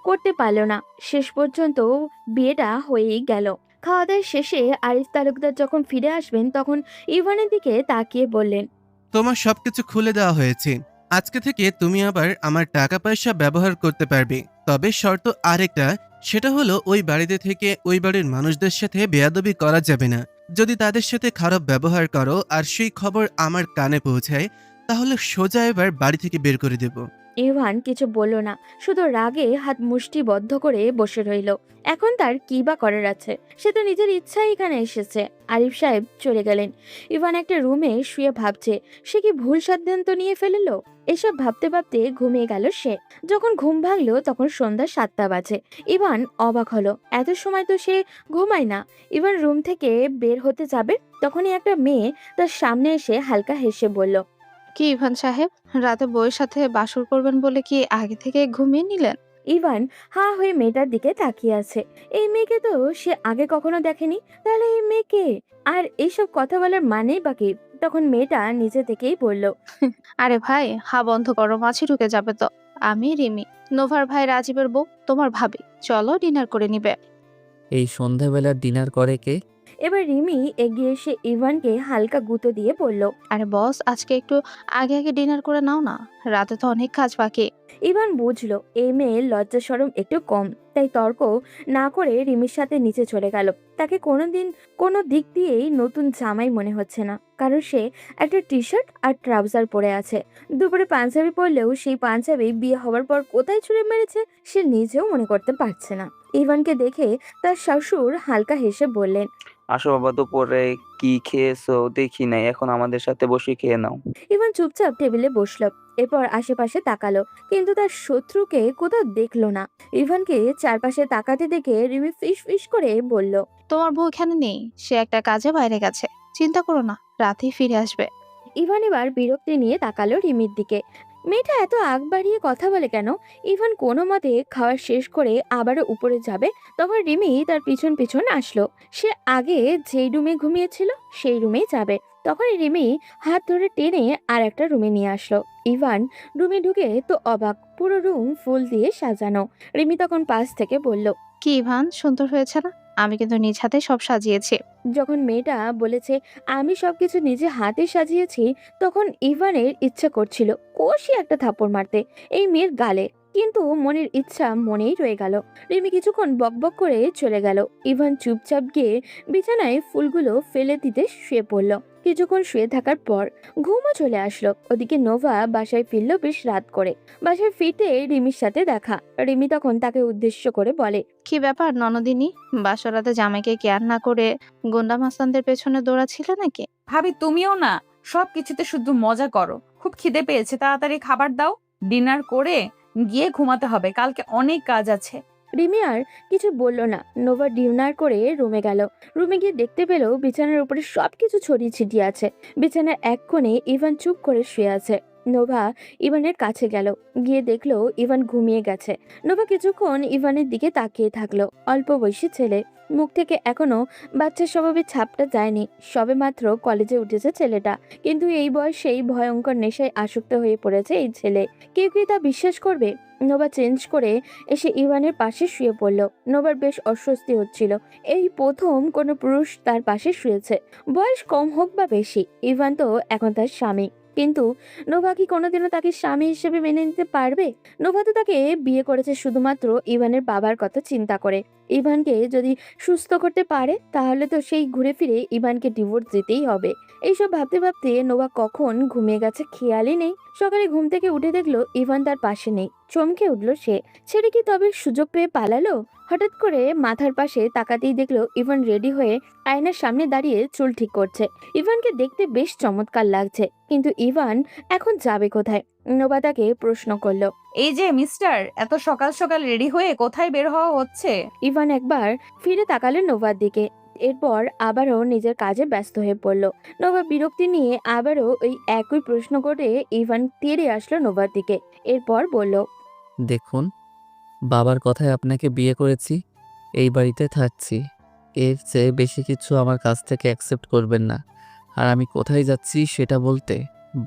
করতে পারলো না। শেষ পর্যন্ত বিয়েটা হয়েই গেল। খাওয়া দাওয়া শেষে আরিফ তালুকদার যখন ফিরে আসবেন, তখন ইভানের দিকে তাকিয়ে বললেন, তোমার সবকিছু খুলে দেওয়া হয়েছে। আজকে থেকে তুমি আবার আমার টাকা পয়সা ব্যবহার করতে পারবে। তবে শর্ত আরেকটা, সেটা হলো ওই বাড়িতে থেকে ওই বাড়ির মানুষদের সাথে বেয়াদবি করা যাবে না। যদি তাদের সাথে খারাপ ব্যবহার করো আর সেই খবর আমার কানে পৌঁছায়, তাহলে সোজা এবার বাড়ি থেকে বের করে দেব। ইভান কিছু বলল না, শুধু রাগে হাত মুষ্টিবদ্ধ করে বসে রইল। এখন তার কি বা করার আছে? সে তো নিজের ইচ্ছায় এখানে এসেছে। আরিফ সাহেব চলে গেলেন। ইভান একটা রুমে শুয়ে ভাবছে সে কি ভুল সিদ্ধান্ত নিয়ে ফেললো। এসব ভাবতে ভাবতে ঘুমিয়ে গেল সে। যখন ঘুম ভাঙলো তখন সন্ধ্যা 7টা বাজে। ইভান অবাক হলো, এত সময় তো সে ঘুমায় না। ইভান রুম থেকে বের হতে যাবে, তখনই একটা মেয়ে তার সামনে এসে হালকা হেসে বলল, কি ইভান সাহেব, রাতে বউয়ের সাথে বাসর করবেন বলে কি আগে থেকে ঘুমিয়ে নিলেন? ইভান হা হয়ে মেয়েটার দিকে তাকিয়ে আছে। এই মেয়েকে তো সে আগে কখনো দেখেনি। তাহলে এই মেয়েকে, আর এইসব কথা বলার মানেই বা কি? তখন মেয়েটা নিজে থেকেই বলল, আরে ভাই, হা বন্ধ করো, মাছি ঢুকে যাবে তো। আমি রিমি, নোভার ভাই রাজীবের বউ, তোমার ভাবি। চলো ডিনার করে নিবে। এই সন্ধ্যাবেলার ডিনার করে কে? এবার রিমি এগিয়ে এসে ইভানকে হালকা গুঁতো দিয়ে বলল, আরে বস, আজকে একটু আগে আগে ডিনার করে নাও না, রাতে তো অনেক কাজ বাকি। ইভান বুঝলো এই মেয়ের লজ্জা শরম একটু কম, তাই তর্ক না করে রিমির সাথে নিচে চলে গেল। তাকে কোনো দিক দিয়েই নতুন জামাই মনে হচ্ছে না, কারণ সে একটা টি শার্ট আর ট্রাউজার পরে আছে। দুপুরে পাঞ্জাবি পরলেও সেই পাঞ্জাবি বিয়ে হওয়ার পর কোথায় ছুঁড়ে মেরেছে সে নিজেও মনে করতে পারছে না। ইভানকে দেখে তার শ্বশুর হালকা হেসে বললেন, আসো বাবা, দুপুরে কি খেয়েছো দেখি নাই, এখন আমাদের সাথে বসে খেয়ে নাও। ইভান চুপচাপ টেবিলে বসলো। এরপর আশেপাশে তাকালো, কিন্তু তার শত্রুকে কোথাও দেখলো না। ইভানকে চারপাশে তাকাতে দেখে রিমি ফিস ফিস করে বলল, তোমার বউ এখানে নেই, সে একটা কাজে বাইরে গেছে। চিন্তা করো না, রাতেই ফিরে আসবে। ইভান এবার বিরক্তি নিয়ে তাকালো রিমির দিকে। মেয়েটা এত আগ বাড়িয়ে কথা বলে কেন? ইভান কোনো মতে খাওয়া শেষ করে আবারও উপরে যাবে, তখন রিমি তার পিছন পিছন আসলো। সে আগে যেই রুমে ঘুমিয়েছিল সেই রুমেই যাবে, তখন রিমি হাত ধরে টেনে আর একটা রুমে নিয়ে আসলো। ইভান রুমে ঢুকে তো অবাক, পুরো রুম ফুল দিয়ে সাজানো। রিমি তখন পাশ থেকে বলল, কি ইভান, সুন্দর হয়েছে না? আমি কিন্তু নিজ হাতে সব সাজিয়েছি। যখন মেয়েটা বলেছে আমি সবকিছু নিজে হাতে সাজিয়েছি, তখন ইভানের ইচ্ছে করছিল কষি একটা থাপ্পড় মারতে এই মেয়ের গালে। কিন্তু মনের ইচ্ছা মনেই রয়ে গেল। রিমি কিছুক্ষণ বকবক করে চলে গেল। ইভান চুপচাপ গিয়ে বিছানায় ফুলগুলো ফেলে দিতে শুয়ে পড়ল। কিছুক্ষণ শুয়ে থাকার পর ঘুমও চলে আসলো। ওদিকে নোভা বাসায় ফিরল বেশ রাত করে। বাসায় ফিরতে রিমির সাথে দেখা। রিমি তখন তাকে উদ্দেশ্য করে বলে, কি ব্যাপার ননদিনী, বাসরাতে জামাইকে কেয়ার না করে গুন্ডা মাস্তানদের পেছনে দৌড়াচ্ছিলে নাকি? ভাবি তুমিও না সবকিছুতে শুধু মজা করো। খুব খিদে পেয়েছে, তাড়াতাড়ি খাবার দাও। ডিনার করে গিয়ে ঘুমাতে হবে, কালকে অনেক কাজ আছে। রিমি আর কিছু বলল না। নোভা ডিনার করে রুমে গেল। রুমে গিয়ে দেখতে পেল বিছানার উপরে সবকিছু ছড়িয়ে ছিটিয়ে আছে। বিছানার এক কোণে ইভান চুপ করে শুয়ে আছে। নোভা ইভানের কাছে গেল, গিয়ে দেখলো ইভান ঘুমিয়ে গেছে। নোভা কিছুক্ষণ ইভানের দিকে তাকিয়ে থাকলো। অল্প বয়সী ছেলে, মুখ থেকে এখনো বাচ্চার স্বভাবের ছাপটা যায়নি। সবে মাত্র কলেজে উঠেছে ছেলেটা, কিন্তু এই বয়সেই ভয়ঙ্কর নেশায় আসক্ত হয়ে পড়েছে এই ছেলে। কেউ কি তা বিশ্বাস করবে? নোভা চেঞ্জ করে এসে ইভানের পাশে শুয়ে পড়ল। নোভার বেশ অস্বস্তি হচ্ছিল। এই প্রথম কোনো পুরুষ তার পাশে শুয়েছে, বয়স কম হোক বা বেশি। ইভান তো এখন তার স্বামী, কিন্তু নোভা কি কোনোদিনও তাকে স্বামী হিসেবে মেনে নিতে পারবে? নোভা তো তাকে বিয়ে করেছে শুধুমাত্র ইভানের বাবার কথা চিন্তা করে। ইভানকে যদি সুস্থ করতে পারে তাহলে তো সেই ঘুরে ফিরে ইভানকে ডিভোর্স দিতেই হবে। এইসব ভাবতে ভাবতে নোভা কখন ঘুমিয়ে গেছে খেয়ালই নেই। সকালে ঘুম থেকে উঠে দেখলো ইভান তার পাশে নেই। চমকে উঠলো সে। ছেড়ে কি তবে সুযোগ পেয়ে পালালো? হঠাৎ করে মাথার পাশে তাকাতেই দেখলো ইভান রেডি হয়ে আয়নার সামনে দাঁড়িয়ে চুল ঠিক করছে। ইভানকে দেখতে বেশ চমৎকার লাগছে, কিন্তু ইভান এখন যাবে কোথায়? নোভা তাকে প্রশ্ন করলো। এই যে মিস্টার, এত সকাল সকাল রেডি হয়ে কোথায় বের হওয়া হচ্ছে? ইভান একবার ফিরে তাকালেন নোভার দিকে, এরপর আবারও নিজের কাজে ব্যস্ত হয়ে পড়ল। নোভা বিরক্তি নিয়ে আবারও ওই একই প্রশ্ন করে ইভান তেড়ে আসলো নোভার দিকে। এরপর বলল, দেখুন, বাবার কথায় আপনাকে বিয়ে করেছি, এই বাড়িতে থাকছি। এর চেয়ে বেশি কিছু আমার কাছ থেকে অ্যাকসেপ্ট করবেন না। আর আমি কোথায় যাচ্ছি সেটা বলতে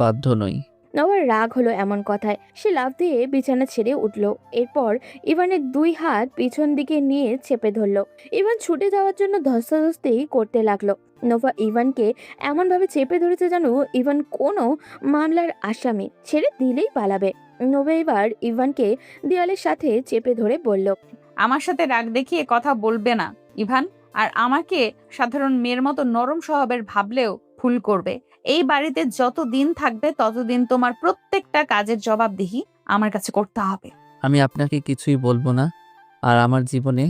বাধ্য নই। নোভার রাগ হলো এমন কথায়। সে লাফ দিয়ে বিছানা ছেড়ে উঠল। এরপর ইভানের দুই হাত পিছন দিকে নিয়ে চেপে ধরল। ইভান ছুটে যাওয়ার জন্য ধস্তাধস্তি করতে লাগলো। নোভা ইভানকে এমনভাবে চেপে ধরেছে যেন ইভান কোনো মামলার আসামি, ছেড়ে দিলেই পালাবে। নোভা এবার ইভানকে দেওয়ালের সাথে চেপে ধরে বলল, আমার সাথে রাগ দেখিয়ে কথা বলবে না ইভান। আর আমাকে সাধারণ মেয়ের মতো নরম স্বভাবের ভাবলেও ভুল করবে। এই বাড়িতে যত দিন থাকবে ততদিন তোমার প্রত্যেকটা কাজের জবাবদিহি আমার কাছে করতে হবে। আমি আপনাকে কিছুই বলবো না। আর আমার জীবনে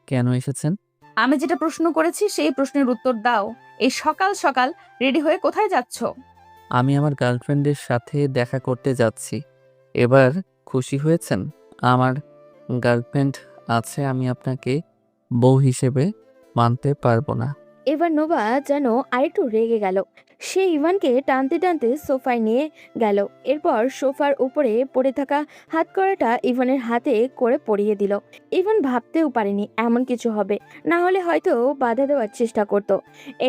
কেন এসেছেন? আমি যেটা প্রশ্ন করেছি সেই প্রশ্নের উত্তর দাও। এই সকাল সকাল রেডি হয়ে কোথায় যাচ্ছ? আমি আমার গার্লফ্রেন্ডের সাথে দেখা করতে যাচ্ছি। এবার খুশি হয়েছেন? আমার গার্লফ্রেন্ড আছে, আমি আপনাকে বউ হিসেবে মানতে পারবো না। এবার নোভা যেন আরেকটু রেগে গেল। সে ইভানকে টানতে টানতে সোফায় নিয়ে গেল। এরপর সোফার উপরে পড়ে থাকা হাতকড়াটা ইভানের হাতে করে পরিয়ে দিল। ইভান ভাবতেও পারেনি এমন কিছু হবে, না হলে হয়তো বাধা দেওয়ার চেষ্টা করত।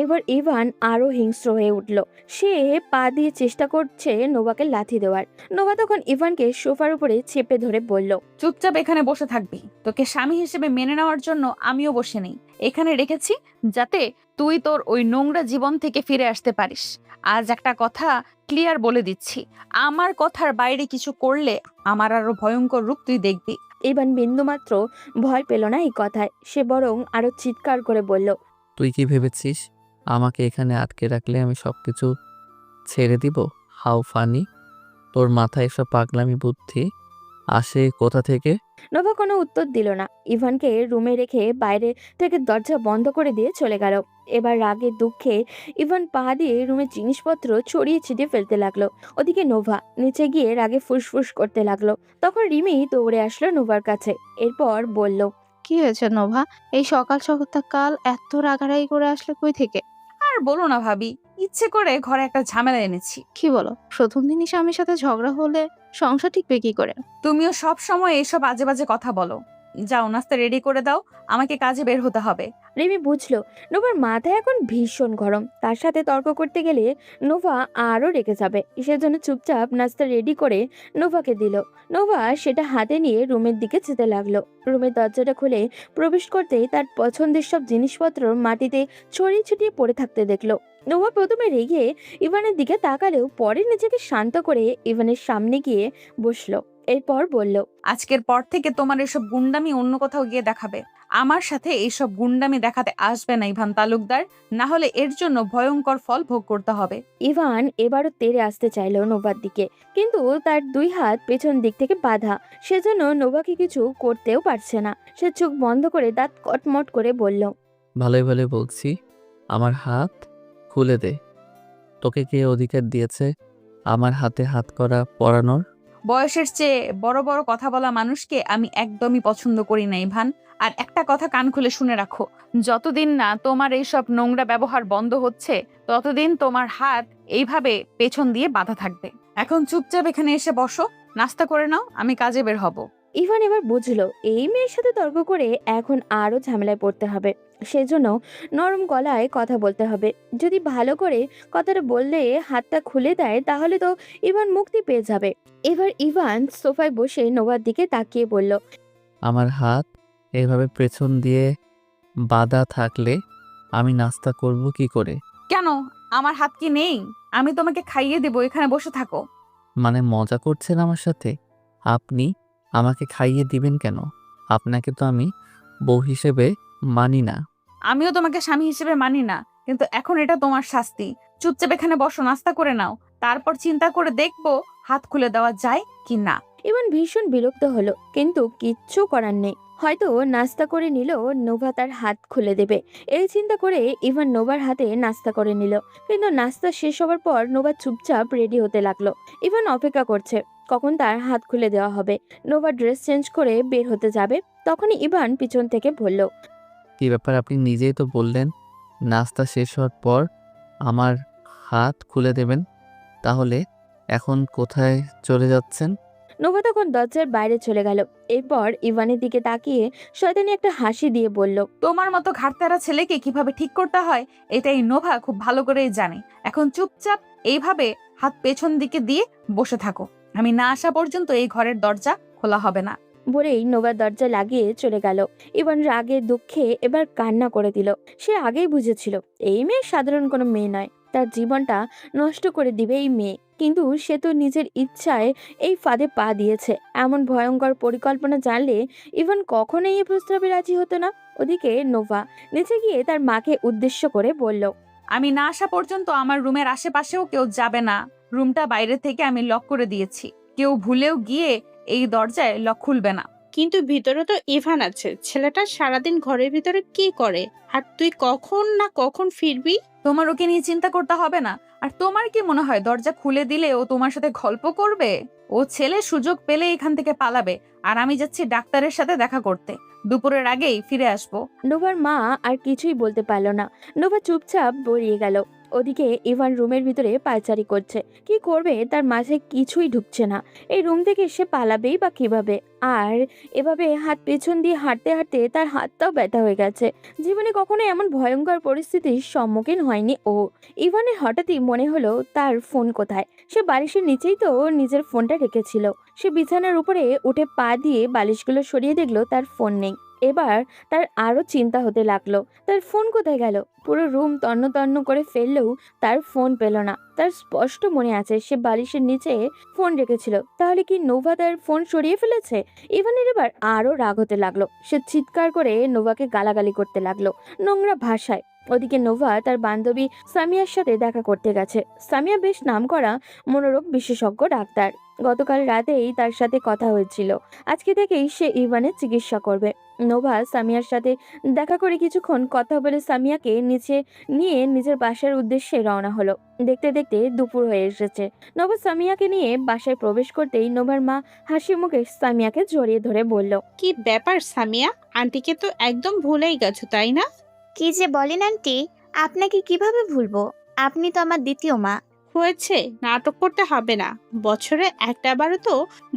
এবার ইভান আরো হিংস্র হয়ে উঠল। সে পা দিয়ে চেষ্টা করছে নোভাকে লাথি দেওয়ার। নোভা তখন ইভানকে সোফার উপরে চেপে ধরে বলল, চুপচাপ এখানে বসে থাকবি। তোকে স্বামী হিসেবে মেনে নেওয়ার জন্য আমিও বসে নেই। এখানে রেখেছি যাতে তুই তোর ওই নোংরা জীবন থেকে ফিরে আসতে পারিস। আজ একটা কথা ক্লিয়ার বলে দিচ্ছি, আমার কথার বাইরে কিছু করলে আমার আরো ভয়ঙ্কর রূপ তুই দেখবি। ইভান বিন্দুমাত্র ভয় পেল না এই কথায়। সে বরং আরো চিৎকার করে বলল, তুই কি ভেবেছিস আমাকে এখানে আটকে রাখলে আমি সবকিছু ছেড়ে দিব? How funny! তোর মাথায় এসব পাগলামি বুদ্ধি আসে কোথা থেকে? নোভা কোনো উত্তর দিল না। ইভানকে রুমে রেখে বাইরে থেকে দরজা বন্ধ করে দিয়ে চলে গেল। এবার রাগে দুঃখে ইভান পা দিয়ে রুমের জিনিসপত্র ছড়িয়ে ছিটিয়ে ফেলতে লাগলো। ওদিকে নোভা নিচে গিয়ে রাগে ফুসফুস করতে লাগলো। তখন রিমি দৌড়ে আসলো নোভার কাছে। এরপর বলল, কি হয়েছে নোভা, এই সকাল সকাল এত রাগারাগি করে আসলে কই থেকে? আর বলো না ভাবি, ইচ্ছে করে ঘরে একটা ঝামেলা এনেছি। কি বলো? প্রথম দিনই স্বামীর সাথে ঝগড়া হলে সংসার টিকবে কি করে? তুমিও সব সময় এইসব আজে বাজে কথা বলো। যাও নাস্তা রেডি করে দাও, আমাকে কাজে বের হতে হবে। রিমি বুঝলো নোভার মাথা এখন ভীষণ গরম। তার সাথে তর্ক করতে গেলে নোভা আরো রেগে যাবে। সেজন্য চুপচাপ নাস্তা রেডি করে নোভাকে দিল। নোভা সেটা হাতে নিয়ে রুমের দিকে যেতে লাগলো। রুমের দরজাটা খুলে প্রবেশ করতেই তার পছন্দের সব জিনিসপত্র মাটিতে ছড়িয়ে ছিটিয়ে পড়ে থাকতে দেখলো। নোভা প্রথমে রেগে ইভানের দিকে তাকালেও পরে নিজেকে শান্ত করে ইভানের সামনে গিয়ে বসলো। এরপর বলল, আজকের পর থেকে তোমার এসব গুন্ডামি অন্য কোথাও গিয়ে দেখাবে। আমার সাথে এইসব গুন্ডামি দেখাতে আসবে না ইভান তালুকদার, না হলে এর জন্য ভয়ঙ্কর ফল ভোগ করতে হবে। ইভান এবারও তেড়ে আসতে চাইল নোভার দিকে, কিন্তু তার দুই হাত পেছন দিক থেকে বাঁধা, সেজন্য নোভাকে কিছু করতেও পারছে না। সে চোখ বন্ধ করে দাঁত কটমট করে বলল, ভালোই ভালোই বলছি, আমার হাত খুলে দে। তোকে কে অধিকার দিয়েছে আমার হাতে হাত করা পরানোর? বয়সের চেয়ে বড় বড় কথা বলা মানুষকে আমি একদমই পছন্দ করি না ইভান। আর একটা কথা কান খুলে শুনে রাখো, যতদিন না তোমার এইসব নোংরা ব্যবহার বন্ধ হচ্ছে ততদিন তোমার হাত এইভাবে পেছন দিয়ে বাঁধা থাকবে। এখন চুপচাপ এখানে এসে বসো, নাস্তা করে নাও, আমি কাজে বের হব। ইভান এবার বুঝলো এই মেয়ের সাথে তর্ক করে এখন আরো ঝামেলায় পড়তে হবে। সেজন্য নরম গলায় কথা বলতে হবে। যদি ভালো করে কথাটা বললে হাতটা খুলে দেয় তাহলে তো ইভান মুক্তি পেয়ে যাবে। এবার ইভান সোফায় বসে নোভার দিকে তাকিয়ে বলল, আমার হাত এভাবে পেছন দিয়ে বাঁধা থাকলে আমি নাস্তা করব কি করে? কেন, আমার হাত কি নেই? আমি তোমাকে খাইয়ে দেবো, এখানে বসে থাকো। মানে মজা করছেন আমার সাথে? আপনি আমাকে খাইয়ে দিবেন কেন? আপনাকে তো আমি বউ হিসেবে মানি না। আমিও তোমাকে স্বামী হিসেবে মানি না, কিন্তু এখন এটা তোমার শাস্তি। চুপচাপ এখানে বসো, নাস্তা করে নাও, তারপর চিন্তা করে দেখবো হাত খুলে দেওয়া যায় কি না। ইভান ভীষণ বিরক্ত হলো, কিন্তু কিচ্ছু করার নেই। হয়তো নাস্তা করে নিল, নোভা তার হাত খুলে দেবে। এই চিন্তা করে ইভান নোভার হাতে নাস্তা করে নিল। কিন্তু নাস্তা শেষ হওয়ার পর নোভা চুপচাপ রেডি হতে লাগলো। ইভান অপেক্ষা করছে কখন তার হাত খুলে দেওয়া হবে। নোভা ড্রেস চেঞ্জ করে বের হতে যাবে, তখনই ইভান পিছন থেকে বলল, কি ব্যাপার, আপনি নিজেই তো বললেন নাস্তা শেষ হওয়ার পর আমার হাত খুলে দেবেন। তাহলে এখন কোথায় চলে যাচ্ছেন? নোভা তখন দরজার বাইরে চলে গেল। এরপর ইভানের দিকে তাকিয়ে শয়তানি একটা হাসি দিয়ে বলল, তোমার মতো ঘাটতারা ছেলেকে কিভাবে ঠিক করতে হয় এটাই নোভা খুব ভালো করেই জানে। এখন চুপচাপ এইভাবে হাত পেছন দিকে দিয়ে বসে থাকো, আমি না আসা পর্যন্ত এই ঘরের দরজা খোলা হবে না। বলেই নোভার দরজা লাগিয়ে চলে গেল। ইভান রাগে দুঃখে এবার কান্না করে দিল। সে আগেই বুঝেছিল এই মেয়ে সাধারণ কোনো মেয়ে নয়, তার জীবনটা নষ্ট করে দিবে এই মেয়ে। কিন্তু সে তো নিজের ইচ্ছায় এই ফাঁদে পা দিয়েছে। এমন ভয়ঙ্কর পরিকল্পনা জানলে ইভান কখনোই এই প্রস্তাবে রাজি হতো না। ওদিকে নোভা নিচে গিয়ে তার মাকে উদ্দেশ্য করে বলল, আমি না আসা পর্যন্ত আমার রুমের আশেপাশেও কেউ যাবে না। রুমটা বাইরে থেকে আমি লক করে দিয়েছি, কেউ ভুলেও গিয়ে এই দরজায় লক খুলবে না। কিন্তু ভিতরে তো ইভান আছে, ছেলেটা সারাদিন ঘরের ভিতরে কি করে? আর তুই কখন না কখন ফিরবি? তোমার ওকে নিয়ে চিন্তা করতে হবে না। আর তোমার কি মনে হয় দরজা খুলে দিলে ও তোমার সাথে গল্প করবে? ও ছেলে সুযোগ পেলে এখান থেকে পালাবে, আর আমি যাচ্ছি ডাক্তারের সাথে দেখা করতে। দুপুরের আগেই ফিরে আসবো। নোভার মা আর কিছুই বলতে পারল না। নোভা চুপচাপ বেরিয়ে গেল। ওদিকে ইভান রুমের ভিতরে পায়চারি করছে। কি করবে তার মাঝে কিছুই ঢুকছে না। এই রুম থেকে সে পালাবেই বা কিভাবে? আর এভাবে হাত পেছন দিয়ে হাঁটতে হাঁটতে তার হাতটাও ব্যথা হয়ে গেছে। জীবনে কখনো এমন ভয়ঙ্কর পরিস্থিতির সম্মুখীন হয়নি ও। ইভানের হঠাৎই মনে হলো তার ফোন কোথায়। সে বালিশের নিচেই তো নিজের ফোনটা রেখেছিল। সে বিছানার উপরে উঠে পা দিয়ে বালিশগুলো সরিয়ে দেখলো তার ফোন নেই। এবার তার আরো চিন্তা হতে লাগলো, তার ফোন কোথায় গেল। পুরো রুম তন্ন তন্ন করে ফেললেও তার ফোন পেল না। তার স্পষ্ট মনে আছে সে বালিশের নিচে ফোন রেখেছিল। তাহলে কি নোভা তার ফোন সরিয়ে ফেলেছে? ইভানের এবার আরো রাগ হতে লাগলো। সে চিৎকার করে নোভাকে গালাগালি করতে লাগলো নোংরা ভাষায়। ওদিকে নোভা তার বান্ধবী সামিয়ার সাথে দেখা করতে গেছে। সামিয়া বেশ নামকরা মনোরোগ বিশেষজ্ঞ ডাক্তার। গতকাল রাতেই তার সাথে কথা হয়েছিল। আজকে থেকেই সে ইভানের চিকিৎসা করবে। নোভা সামিয়ার সাথে দেখা করে কিছুক্ষণ কথা বলে সামিয়াকে নিচে নিয়ে নিজের বাসার উদ্দেশ্যে রওনা হলো। দেখতে দেখতে দুপুর হয়ে এসেছে। নোভা সামিয়াকে নিয়ে বাসায় প্রবেশ করতেই নোভার মা হাসি মুখে সামিয়াকে জড়িয়ে ধরে বলল, কি ব্যাপার সামিয়া? আন্টিকে তো একদম ভুলেই গেছো, তাই না? কি যে বলেন আন্টি, আপনাকে কিভাবে ভুলবো? আপনি তো আমার দ্বিতীয় মা। হয়েছে, নাটক করতে হবে না। বছরে একটাবারও তো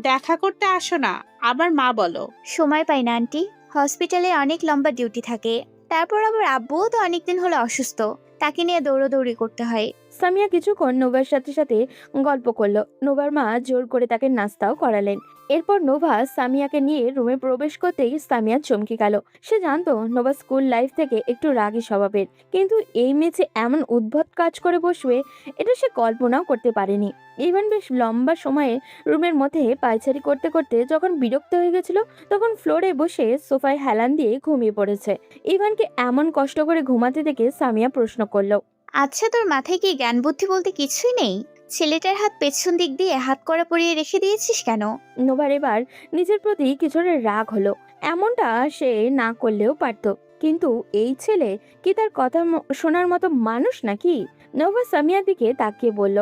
দেখা করতে আসো না, আবার মা বলো। সময় পাই না আন্টি, হসপিটালে অনেক লম্বা ডিউটি থাকে। তারপর আবার আব্বুও তো অনেকদিন হলো অসুস্থ, তাকে নিয়ে দৌড়াদৌড়ি করতে হয়। সামিয়া কিছুক্ষণ নোভার সাথে সাথে গল্প করলো। নোভার মা জোর করে তাকে নাস্তাও করালেন। এরপর নোভা সামিয়াকে নিয়ে রুমে প্রবেশ করতেই সামিয়া চমকে গেল। সে জানতো নোভা স্কুল লাইফ থেকে একটু রাগী স্বভাবের, কিন্তু এই মেয়ে এমন উদ্ভট কাজ করে বসবে এটা সে কল্পনাও করতে পারেনি। ইভান বেশ লম্বা সময়ে রুমের মধ্যে পায়চারি করতে করতে যখন বিরক্ত হয়ে গেছিল, তখন ফ্লোরে বসে সোফায় হেলান দিয়ে ঘুমিয়ে পড়েছে। ইভানকে এমন কষ্ট করে ঘুমাতে দেখে সামিয়া প্রশ্ন করলো, আচ্ছা, তোর মাথায় কি জ্ঞান বুদ্ধি বলতে কিছুই নেই? ছেলেটার হাত পেছন দিক দিয়ে হাত কড়া পরিয়ে রেখে দিয়েছিস কেন? নোভার এবার নিজের প্রতি কিছুটা রাগ হলো। এমনটা সে না করলেও পারত, কিন্তু এই ছেলে কি তার কথা শোনার মতো মানুষ নাকি? নোভা সামিয়ার দিকে তাকিয়ে বলল,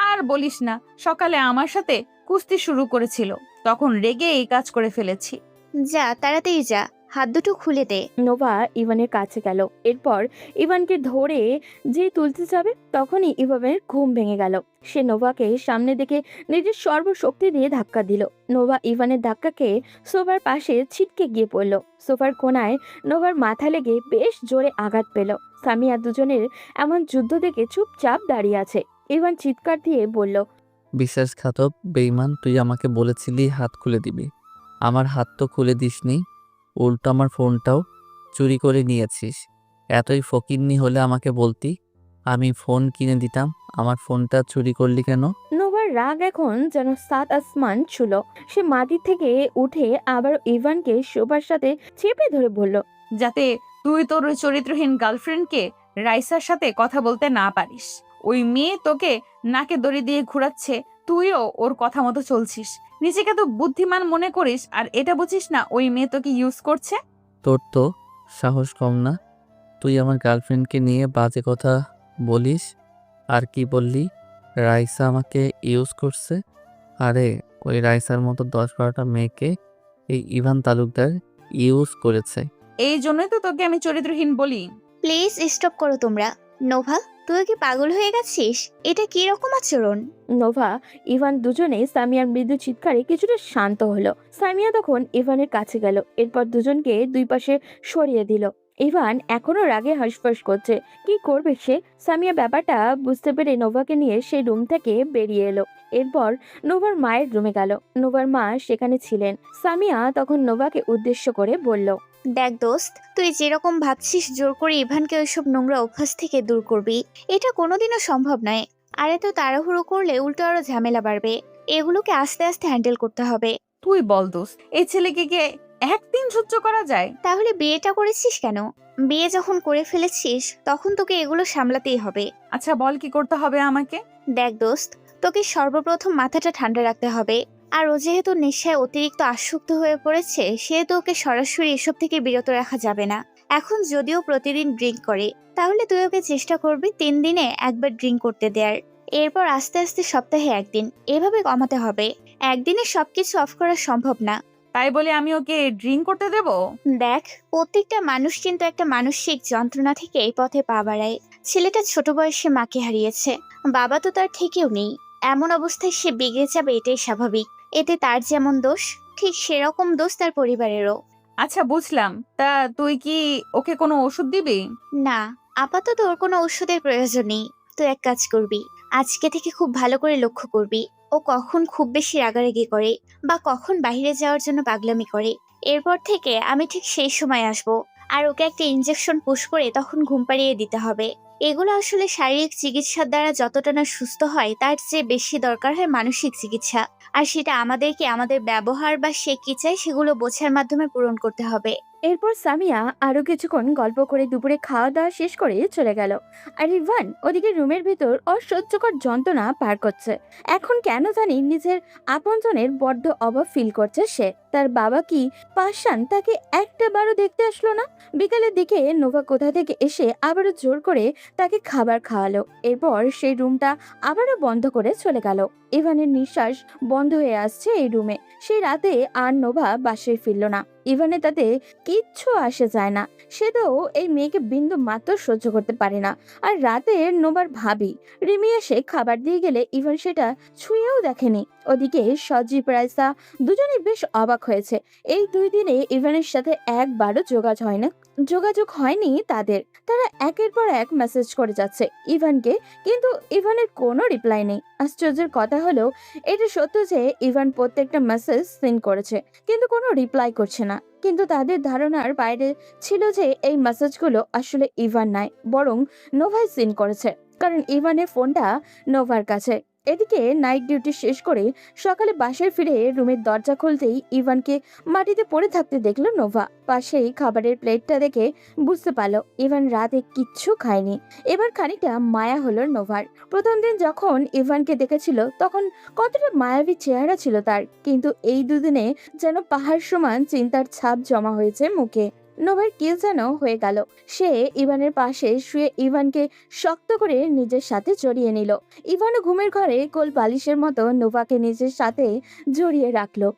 আর বলিস না, সকালে আমার সাথে কুস্তি শুরু করেছিল, তখন রেগে এই কাজ করে ফেলেছি। যা, তাড়াতাড়ি যা, হাত দুটো খুলে দে। নোভা ইভানের কাছে গেল। এরপর ইভানকে ধরে যে তুলতে যাবে, তখনই ইভানের ঘুম ভেঙে গেল। সে নোভাকে সামনে দেখে নিজের সর্বশক্তি দিয়ে ধাক্কা দিল। নোভা ইভানের ধাক্কাকে সোফার পাশে ছিটকে গিয়ে পড়ল। সোফার কোনায় নোভার মাথা লেগে বেশ জোরে আঘাত পেল। সামিয়া দুজনের এমন যুদ্ধ দেখে চুপচাপ দাঁড়িয়ে আছে। ইভান চিৎকার দিয়ে বলল, বিশ্বাসঘাতক বেঈমান, তুই আমাকে বলেছিলি হাত খুলে দিবি। আমার হাত তো খুলে দিসনি, উল্টো আমার ফোনটাও চুরি করে নিয়েছিস। এতই ফকিন্নি হলে আমাকে বলতি, আমি ফোন কিনে দিতাম। আমার ফোনটা চুরি করলি কেন? নোভার রাগ এখন যেন সাত আসমান ছুল। সে মাটি থেকে উঠে আবার ইভানকে সোফার সাথে চেপে ধরে বলল, যাতে তুই তোর ওই চরিত্রহীন গার্লফ্রেন্ডকে রাইসার সাথে কথা বলতে না পারিস। ওই মেয়ে তোকে নাকে দড়ি দিয়ে ঘুরাচ্ছে, তুইও ওর কথা মতো চলছিস। নিজেকে তো বুদ্ধিমান মনে করিস, আর এটা বুঝিস না ওই মেয়ে তোকে ইউজ করছে। তোর তো সাহস কম না, তুই আমার গার্লফ্রেন্ডকে নিয়ে বাজে কথা বলিস। আর কি বললি? রাইসা আমাকে ইউজ করছে? আরে ওই রাইসার মতো 10-12টা মেয়েকে এই ইভান তালুকদার ইউজ করেছে। এই জন্যই তো তোকে আমি চরিত্রহীন বলি। প্লিজ স্টপ করো তোমরা। নোভা, তুই কি পাগল হয়ে গেছিস? এটা কি রকম আচরণ? নোভা ইভান দুজনে সামিয়ার মৃদু চিৎকারে কিছুটা শান্ত হলো। সামিয়া তখন ইভানের কাছে গেল। এরপর দুজনকে দুই পাশে সরিয়ে দিল। ইভান এখনো রাগে হাঁসফাঁস করছে। কি করবে সে? সামিয়া ব্যাপারটা বুঝতে পেরে নোভাকে নিয়ে সেই রুম থেকে বেরিয়ে এলো। এরপর নোভার মায়ের রুমে গেল। নোভার মা সেখানে ছিলেন। সামিয়া তখন নোভাকে উদ্দেশ্য করে বলল, দেখ দোস্ত, তুই যেরকম ভাবছিস জোর করে ইভানকে ওইসব নোংরা অভ্যাস থেকে দূর করবি, এটা কোনোদিনও সম্ভব নয়। আর এত তাড়াহুড়ো করলে উল্টো আরো ঝামেলা বাড়বে। এগুলোকে আস্তে আস্তে হ্যান্ডেল করতে হবে। তুই বল দোস্ত, এই ছেলেকে কে একদিন সহ্য করা যায়? তাহলে বিয়েটা করেছিস কেন? বিয়ে যখন করে ফেলেছিস তখন তোকে এগুলো সামলাতেই হবে। আচ্ছা বল, কি করতে হবে আমাকে? দেখ দোস্ত, তোকে সর্বপ্রথম মাথাটা ঠান্ডা রাখতে হবে। আর ও যেহেতু নেশায় অতিরিক্ত আসক্ত হয়ে পড়েছে, সেহেতু ওকে সরাসরি এসব থেকে বিরত রাখা যাবে না। এখন যদিও প্রতিদিন ড্রিঙ্ক করে, তাহলে তুই ওকে চেষ্টা করবি 3 দিনে একবার ড্রিঙ্ক করতে দেয়ার। এরপর আস্তে আস্তে সপ্তাহে 1 দিন, এভাবে কমাতে হবে। একদিনে সবকিছু অফ করা সম্ভব না। তাই বলে আমি ওকে ড্রিঙ্ক করতে দেব? দেখ, প্রত্যেকটা মানুষ কিন্তু একটা মানসিক যন্ত্রণা থেকে এই পথে পা বাড়ায়। ছেলেটা ছোট বয়সে মাকে হারিয়েছে, বাবা তো তার থেকেও নেই। এমন অবস্থায় সে বিগড়ে যাবে, এটাই স্বাভাবিক। এতে তার যেমন দোষ, ঠিক সেরকম দোষ তার পরিবারেরও। আচ্ছা বুঝলাম, তা তুই কি ওকে কোনো ওষুধ দিবি? না, আপাতত ওর কোনো ওষুধের প্রয়োজন নেই। তুই এক কাজ করবি, আজকে থেকে খুব ভালো করে লক্ষ্য করবি ও কখন খুব বেশি রাগারাগি করে বা কখন বাইরে যাওয়ার জন্য পাগলামি করে। এরপর থেকে আমি ঠিক সেই সময় আসব, আর ওকে একটা ইনজেকশন পুশ করে তখন ঘুম পাড়িয়ে দিতে হবে। এগুলো আসলে শারীরিক চিকিৎসার দ্বারা যতটা না সুস্থ হয়, তার চেয়ে বেশি দরকার হয় মানসিক চিকিৎসা। আর সেটা আমাদেরকে আমাদের ব্যবহার বা সে কি চায় সেগুলো বোঝার মাধ্যমে পূরণ করতে হবে। এরপর সামিয়া আরো কিছুক্ষণ গল্প করে দুপুরে খাওয়া দাওয়া শেষ করে চলে গেল। আর ইভান ওদিকে রুমের ভিতর অসহ্যকর যন্ত্রণা পার করছে। এখন কেন জানি নিজের আপনজনের বড্ড অভাব ফিল করছে সে। তার বাবা কি পাষাণ তাকে একটা বারও দেখতে আসলো না? বিকালের দিকে নোভা কোথা থেকে এসে আবারও জোর করে তাকে খাবার খাওয়ালো। এরপর সেই রুমটা আবারও বন্ধ করে চলে গেল। ইভানের নিঃশ্বাস বন্ধ হয়ে আসছে এই রুমে। সেই রাতে আর নোভা বাসায় ফিরল না। ইভানের তাতে কিচ্ছু আসে যায় না। সে তো এই মেয়েকে বিন্দু মাত্র সহ্য করতে পারে না। আর রাতে নোবার ভাবি রিমি এসে খাবার দিয়ে গেলে ইভান সেটা ছুঁয়েও দেখেনি। ওদিকে সজীব রাইসা দুজনেই বেশ অবাক হয়েছে। এই 2 দিনে ইভানের সাথে একবারও যোগাযোগ হয়নি তাদের। তারা একের পর এক মেসেজ করে যাচ্ছে ইভানকে, কিন্তু ইভানের কোনো রিপ্লাই নেই। আশ্চর্যের কথা হলো এটা সত্য যে ইভান প্রত্যেকটা মেসেজ সিন করেছে কিন্তু কোনো রিপ্লাই করছে না। কিন্তু তাদের ধারণার বাইরে ছিল যে এই মেসেজগুলো আসলে ইভান নয়, বরং নোভাই সিন করেছে, কারণ ইভানের ফোনটা নোভার কাছে। এদিকে নাইট ডিউটি শেষ করে সকালে বাসায় ফিরে রুমের দরজা খুলতেই ইভানকে মাটিতে পড়ে থাকতে দেখলো নোভা। পাশেই খাবারের প্লেটটা দেখে বুঝতে পারলো ইভান রাতে কিচ্ছু খায়নি। এবার খানিকটা মায়া হলো নোভার। প্রথম দিন যখন ইভানকে দেখেছিল তখন কতটা মায়াবী চেহারা ছিল তার, কিন্তু এই 2 দিনে যেন পাহাড় সমান চিন্তার ছাপ জমা হয়েছে মুখে। নোভার কি যেন হয়ে গেল। সে ইভানের পাশে শুয়ে ইভানকে শক্ত করে নিজের সাথে জড়িয়ে নিল। ইভানও ঘুমের ঘরে কোল বালিশের মতো নোভাকে নিজের সাথে জড়িয়ে রাখলো।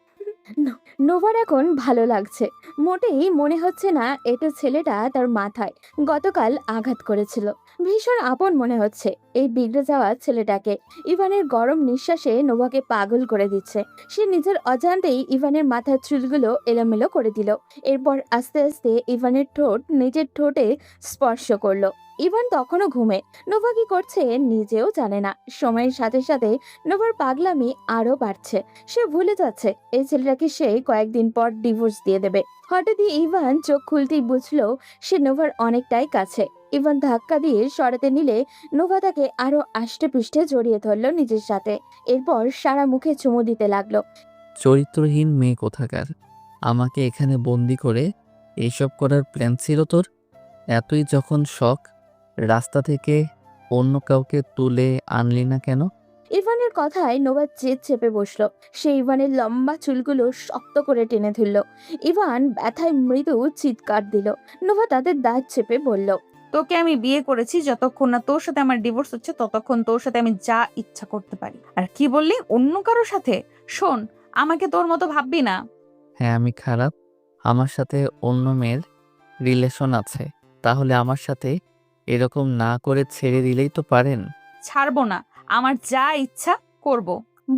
নোভার এখন ভালো লাগছে। মোটেই মনে হচ্ছে না এটা ছেলেটা তার মাথায় গতকাল আঘাত করেছিল। ভীষণ আপন মনে হচ্ছে এই বিগড়ে যাওয়া ছেলেটাকে। ইভানের গরম নিঃশ্বাসে নোভাকে পাগল করে দিচ্ছে। সে নিজের অজান্তেই ইভানের মাথার চুলগুলো এলোমেলো করে দিল। এরপর আস্তে আস্তে ইভানের ঠোঁট নিজের ঠোঁটে স্পর্শ করলো। ইভান তখনও ঘুমে। নোভা কি করছে নিজেও জানে না। সময়ের সাথে সাথে নোভার পাগলামি আরো বাড়ছে। সে ভুলে যাচ্ছে এই ছেলেটাকে সে কয়েকদিন পর ডিভোর্স দিয়ে দেবে। হঠাৎই ইভান চোখ খুলতেই বুঝলো সে নোভার অনেকটাই কাছে। ইভান ধাক্কা দিয়ে সরাতে নিলে নোভা তাকে আরো আষ্টে পৃষ্ঠে জড়িয়ে ধরলো নিজের সাথে। এরপর সারা মুখে চুমু দিতে লাগলো। চরিত্রহীন মেয়ে কোথাকার, আমাকে এখানে বন্দি করে এইসব করার প্ল্যান ছিল তোর? এতই যখন শখ, রাস্তা থেকে অন্য কাউকে তুলে আনলি না কেন? ইভানের কথায় নোভা জেদ চেপে বসলো। সে ইভানের লম্বা চুলগুলো শক্ত করে টেনে ধরল। ইভান ব্যথায় মৃদু চিৎকার দিল। নোভা তাদের দাঁত চেপে বলল, তোকে আমি বিয়ে করেছি যতক্ষণ না তোর সাথে আমার ডিভোর্স হচ্ছে ততক্ষণ তোর সাথে আমি যা ইচ্ছা করতে পারি। আর কি বললি অন্য কারোর সাথে? শোন, আমাকে তোর মতো ভাববি না। হ্যাঁ আমি খারাপ, আমার সাথে অন্য মেয়ের রিলেশন আছে, তাহলে আমার সাথে এরকম না করে ছেড়ে দিলেই তো পারেন। ছাড়বো না, আমার যা ইচ্ছা করব।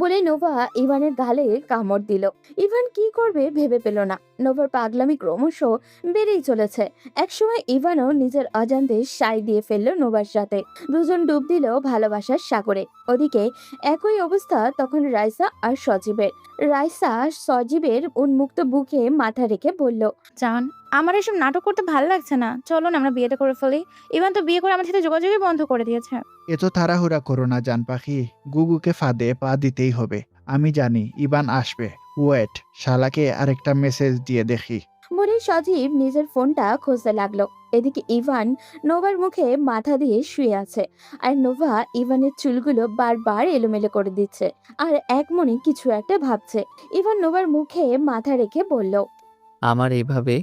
বলে নোভা ইভানের গালে কামড় দিল। ইভান কি করবে ভেবে পেল না। নোভার পাগলামি ক্রমশ বেড়েই চলেছে। একসময় ইভানও নিজের অজান্তে সাই দিয়ে ফেললো নোভার সাথে। দুজন ডুব দিল ভালোবাসার সাগরে। ওদিকে একই অবস্থা তখন রাইসা আর সজীবের। রাইসা সজীবের উন্মুক্ত বুকে মাথা রেখে বলল, জান, আমার এসব নাটক করতে ভালো লাগছে না, চলো না আমরা বিয়েটা করে ফেলি। ইভান তো বিয়ে করে আমার সাথে যোগাযোগই বন্ধ করে দিয়েছে। এত তাড়াহুড়া করো না জান পাখি, গুগুকে ফাঁদে পা দিতেই হবে। আমি জানি ইবান আসবে। ওয়েট, শালাকে আরেকটা মেসেজ দিয়ে দেখি। বলে সজীব নিজের ফোনটা খুঁজতে লাগলো। এদিকে ইভান নোভার মুখে মাথা দিয়ে শুয়ে আছে, আর নোভা ইভানের চুলগুলো বারবার এলোমেলো করে দিচ্ছে আর এক মনে কিছু একটা ভাবছে। ইভান নোভার মুখে মাথা রেখে বলল, আমার এইভাবে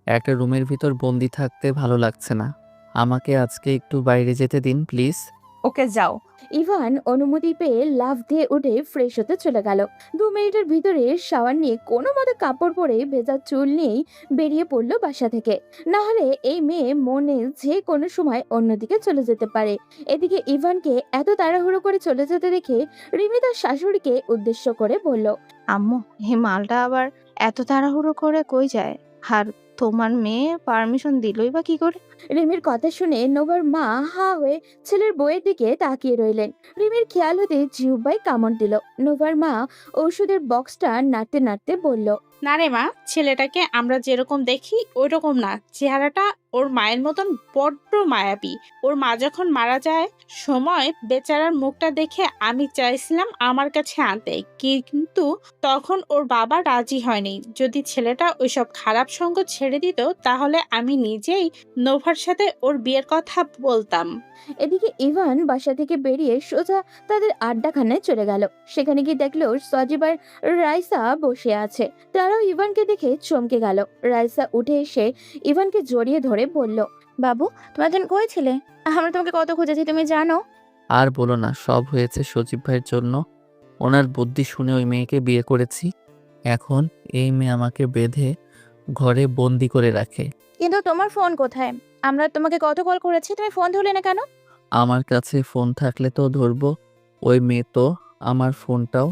একটা রুমের ভিতর বন্দি থাকতে ভালো লাগছে না, আমাকে আজকে একটু বাইরে যেতে দিন প্লিজ। ওকে যাও। ইভান অনুমতি পেয়ে লাফ দিয়ে উঠে ফ্রেশ হতে চলে গেল। 2 মিনিটের ভিতরে শাওয়ার নিয়ে কোনো মতে কাপড় পরে ভেজা চুল নিয়েই বেরিয়ে পড়লো বাসা থেকে। না হলে এই মেয়ে মনে যে কোনো সময় অন্যদিকে চলে যেতে পারে। এদিকে ইভানকে এত তাড়াহুড়ো করে চলে যেতে দেখে রিমি তার শাশুড়িকে উদ্দেশ্য করে বলল, আম্মু, এই মালটা আবার এত তাড়াহুড়ো করে কই যায়? আর তোমার মেয়ে পারমিশন দিলই বা কি করে? রিমির কথা শুনে নোভার মা হা হয়ে ছেলের বইয়ের দিকে তাকিয়ে রইলেন। রিমির খেয়াল হতে জিহ্বাই কামড় দিল। নোভার মা ওষুধের বক্সটা নাড়তে নাড়তে বলল, না রে মা, ছেলেটাকে আমরা যেরকম দেখি ওই রকম না। চেহারাটা ওর মায়ের মতন বড্ড মায়াবী। ওর মা যখন মারা যায় সময় বেচারার মুখটা দেখে আমি চাইছিলাম আমার কাছে আনতে, কিন্তু তখন ওর বাবা রাজি হয়নি। যদি ছেলেটা ওইসব খারাপ সঙ্গ ছেড়ে দিত তাহলে আমি নিজেই নোভার সাথে ওর বিয়ের কথা বলতাম। এদিকে ইভান বাসা থেকে বেরিয়ে সোজা তাদের আড্ডাখানায় চলে গেল। সেখানে গিয়ে দেখলো সজীব আর রাইসা বসে আছে। তারাও ইভানকে দেখে চমকে গেল। রাইসা উঠে এসে ইভানকে জড়িয়ে ধরে বলল, বাবু, তোমার দিন কই ছিলে? আমরা তোমাকে কত খুঁজেছি তুমি জানো? আর বলো না, সব হয়েছে সজীব ভাইয়ের জন্য। ওনার বুদ্ধি শুনে ওই মেয়েকে বিয়ে করেছি। এখন এই মেয়ে আমাকে বেঁধে ঘরে বন্দি করে রাখে। কিন্তু তোমার ফোন কোথায়? আমরা তোমাকে কত কল করেছি, তুমি ফোন ধরলে না কেন? আমার কাছে ফোন থাকলে তো ধরবো। ওই মেয়ে তো আমার ফোনটাও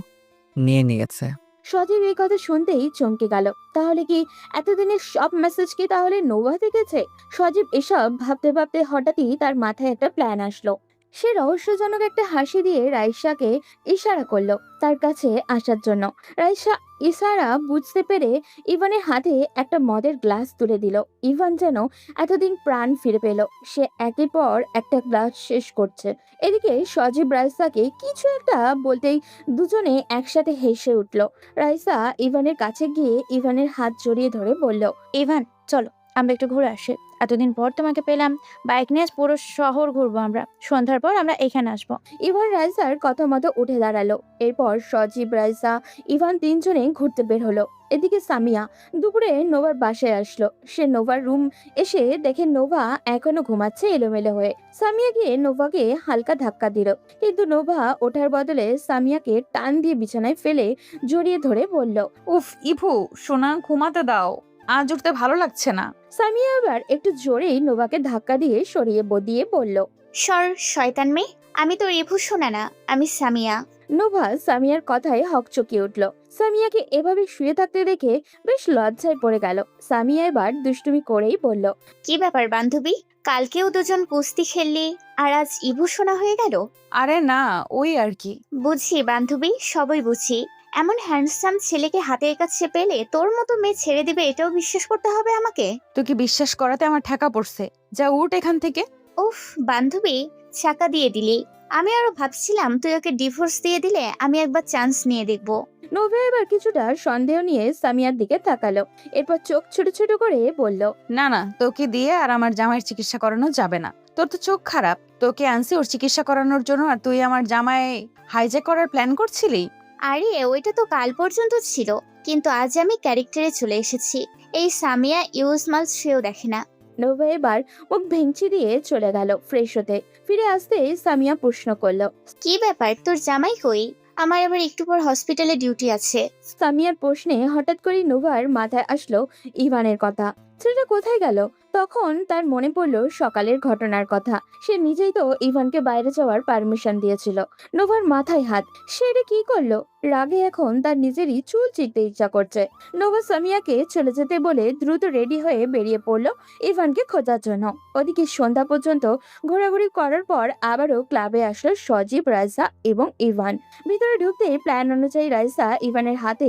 নিয়ে নিয়েছে। সজীব এই কথা শুনতেই চমকে গেল। তাহলে কি এতদিনের সব মেসেজ কি তাহলে নোভা দেখেছে? সজীব এসব ভাবতে ভাবতে হঠাৎই তার মাথায় একটা প্ল্যান আসলো। সে রহস্যজনক একটা হাসি দিয়ে রাইসাকে ইশারা করলো তার কাছে আসার জন্য। রাইসা ইশারা বুঝতে পেরে ইভানের হাতে একটা মদের গ্লাস তুলে দিল। ইভান যেন এতদিন প্রাণ ফিরে পেল। সে একের পর একটা গ্লাস শেষ করছে। এদিকে সজীব রাইসাকে কিছু একটা বলতেই দুজনে একসাথে হেসে উঠল। রাইসা ইভানের কাছে গিয়ে ইভানের হাত জড়িয়ে ধরে বলল, ইভান চলো আমরা একটু ঘুরে আসি। এতদিন পর তোমাকে পেলাম, বাইক নিয়ে পুরো শহর ঘুরবো আমরা। সন্ধ্যার পর আমরা এখানে আসবো। ইভান রাইসার কথা মতো উঠে দাঁড়ালো। এরপর সজীব রাইসা ইভান তিনজনে ঘুরতে বের হলো। এদিকে সামিয়া দুপুরে নোভার বাসায় আসলো। সে নোভার রুম এসে দেখে নোভা এখনো ঘুমাচ্ছে এলোমেলো হয়ে। সামিয়া গিয়ে নোভাকে হালকা ধাক্কা দিল, কিন্তু নোভা ওঠার বদলে সামিয়াকে টান দিয়ে বিছানায় ফেলে জড়িয়ে ধরে বলল, উফ ইভু, সোনা ঘুমাতে দাও, আজ উঠতে ভালো লাগছে না। সামিয়া আবার একটু জোরেই নোভাকে ধাক্কা দিয়ে সরিয়ে দিয়ে বলল, সর শয়তান মেয়ে, আমি তো রিভু শোনা না, আমি সামিয়া। নোভা সামিয়ার কথায় হকচকিয়ে উঠল। সামিয়াকে এভাবে শুয়ে থাকতে দেখে বেশ লজ্জায় পড়ে গেল। সামিয়া এবার দুষ্টুমি করেই বলল, কি ব্যাপার বান্ধবী, কালকেও দুজন কুস্তি খেললি আর আজ ইভু শোনা হয়ে গেল? আরে না, ওই আর কি। বুঝি বান্ধবী, সবই বুঝি। এমন হ্যান্ডসাম ছেলেকে হাতের কাছে পেলে তোর মতো মেয়ে ছেড়ে দিবে এটাও বিশ্বাস করতে হবে আমাকে? তোকে বিশ্বাস করাতে আমার ঠেকা পড়ছে। যা উঠ এখান থেকে। উফ বান্ধবী, চাকা দিয়ে দিলি। আমি আরো ভাবছিলাম তুই ওকে ডিভোর্স দিয়ে দিলে আমি একবার চান্স নিয়ে দেখবো। নোভা এবার কিছুটা সন্দেহ নিয়ে সামিয়ার দিকে তাকালো। এরপর চোখ ছোট ছোট করে বলল, না না, তোকে দিয়ে আর আমার জামাইয়ের চিকিৎসা করানো যাবে না। তোর তো চোখ খারাপ, তোকে আনছি ওর চিকিৎসা করানোর জন্য, আর তুই আমার জামাই হাইজ্যাক করার প্ল্যান করছিলি। আরে ওইটা তো কাল পর্যন্ত ছিল, কিন্তু আজ আমি ক্যারেক্টারে চলে এসেছি। এই সামিয়া ইউজমাল সেও দেখে না। নোভা এবার মুখ ভেঙচি দিয়ে চলে গেল ফ্রেশ হতে। ফিরে আসতে সামিয়া প্রশ্ন করলো, কি ব্যাপার, তোর জামাই কই? আমার আবার একটু পর হসপিটালে ডিউটি আছে। সামিয়ার প্রশ্নে হঠাৎ করে নোভার মাথায় আসলো ইভানের কথা। ছেলেটা কোথায় গেল? তখন তার মনে পড়লো সকালের ঘটনার কথা। সে নিজেই তো ইভানকে বাইরে যাওয়ার পারমিশন দিয়েছিল। নোভার মাথায় হাত। সে এটা কি করলো? রাগে এখন তার নিজেরই চুল চিকতে ইচ্ছা করছে। নোভা সামিয়াকে চলে যেতে বলে দ্রুত রেডি হয়ে বেরিয়ে পড়লো ইভানকে খোঁজার জন্য। ওদিকে সন্ধ্যা পর্যন্ত ঘোরাঘুরি করার পর আবারও ক্লাবে আসলো সজীব, রাইসা এবং ইভান। ভিতরে ঢুকতে প্ল্যান অনুযায়ী রাইসা ইভানের হাতে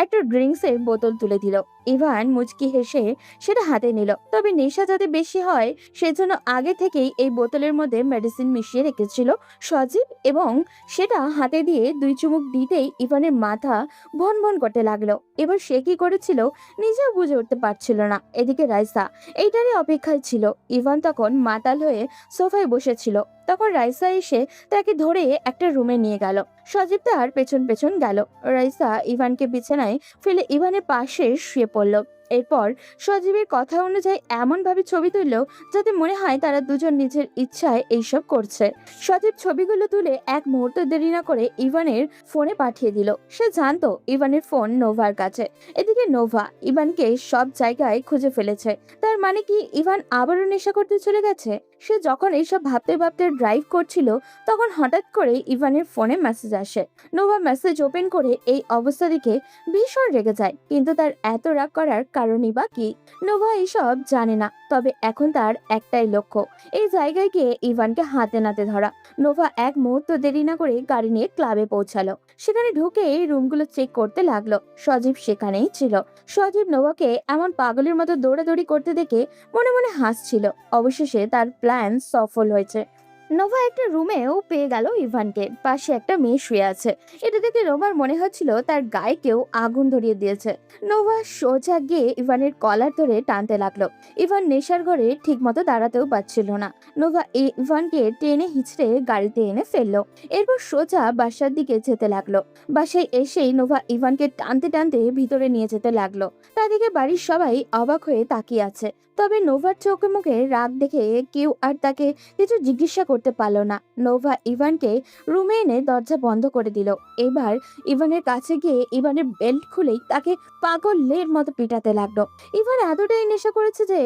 একটা ড্রিঙ্কসের বোতল তুলে দিল। ইভান মুচকি হেসে সেটা হাতে নিল। তবে নেশা যাতে বেশি হয় সেজন্য আগে থেকেই এই বোতলের মধ্যে মেডিসিন মিশিয়ে রেখেছিল সজীব, এবং সেটা হাতে দিয়ে দুই চুমুক দিতেই ইভানের মাথা ভন ভন করতে লাগলো। এবার সে কি করেছিল নিজেও বুঝে উঠতে পারছিল না। এদিকে রাইসা এইটারই অপেক্ষায় ছিল। ইভান তখন মাতাল হয়ে সোফায় বসেছিল। তখন রাইসা এসে তাকে ধরে একটা রুমে নিয়ে গেল। সজীব তার পেছন পেছন গেল। রাইসা ইভানকে বিছানায় ফেলে ইভানের পাশে শুয়ে পড়ল। এরপর সজীবের কথা অনুযায়ী এমন ভাবে ছবি তুললো যাতে মনে হয় তারা দুজন নিজের ইচ্ছায় এইসব করছে। সজীব ছবিগুলো তুলে এক মুহূর্ত দেরি না করে ইভানের ফোনে পাঠিয়ে দিল। সে জানতো ইভানের ফোন নোভার কাছে। এদিকে নোভা ইভানকে সব জায়গায় খুঁজে ফেলেছে। তার মানে কি ইভান আবারও নেশা করতে চলে গেছে? সে যখন এইসব ভাবতে ভাবতে ড্রাইভ করছিল তখন হঠাৎ করে ইভানের ফোনে মেসেজ আসে। নোভা মেসেজ ওপেন করে এই অবস্থা দেখে ভীষণ রেগে যায়, কিন্তু তার এত রাগ করার কারণই বা কি? নোভা এইসব জানে না, তবে এখন তার একটাই লক্ষ্য এই জায়গায় গিয়ে ইভানকে হাতে নাতে ধরা। নোভা এক মুহূর্ত দেরি না করে গাড়ি নিয়ে ক্লাবে পৌঁছালো। সেখানে ঢুকে রুমগুলো চেক করতে লাগলো। সজীব সেখানেই ছিল। সজীব নোভাকে এমন পাগলের মতো দৌড়াদৌড়ি করতে দেখে মনে মনে হাসছিল। অবশেষে তার প্ল্যান সফল হয়েছে। নোভা একটা রুমেও পেয়ে গেল ইভানকে। পাশে একটা মেয়ে শুয়ে আছে। এটা দেখে নোভার মনে হচ্ছিল তার গায়ে কেউ আগুন ধরিয়ে দিয়েছে। নোভা সোজা গিয়ে ইভানের কলার ধরে টানতে লাগলো। ইভান নেশার ঘরে ঠিক মতো দাঁড়াতেও পারছিল না। নোভা ইভানকে টেনে হিঁচড়ে গাড়িতে এনে ফেললো। এরপর সোজা বাসার দিকে যেতে লাগলো। বাসায় এসেই নোভা ইভানকে টানতে টানতে ভিতরে নিয়ে যেতে লাগলো। তা দেখে বাড়ির সবাই অবাক হয়ে তাকিয়ে আছে। তবে নোভার চোখে মুখে রাগ দেখে কেউ আর তাকে কিছু জিজ্ঞাসা করতে পারলো না। নোভা ইভানকে রুমে এনে দরজা বন্ধ করে দিল। এবার ইভানের কাছে গিয়ে ইভানের বেল্ট খুলেই তাকে পাগলের মতো পিটাতে লাগলো। ইভান এতটাই নেশা করেছে যে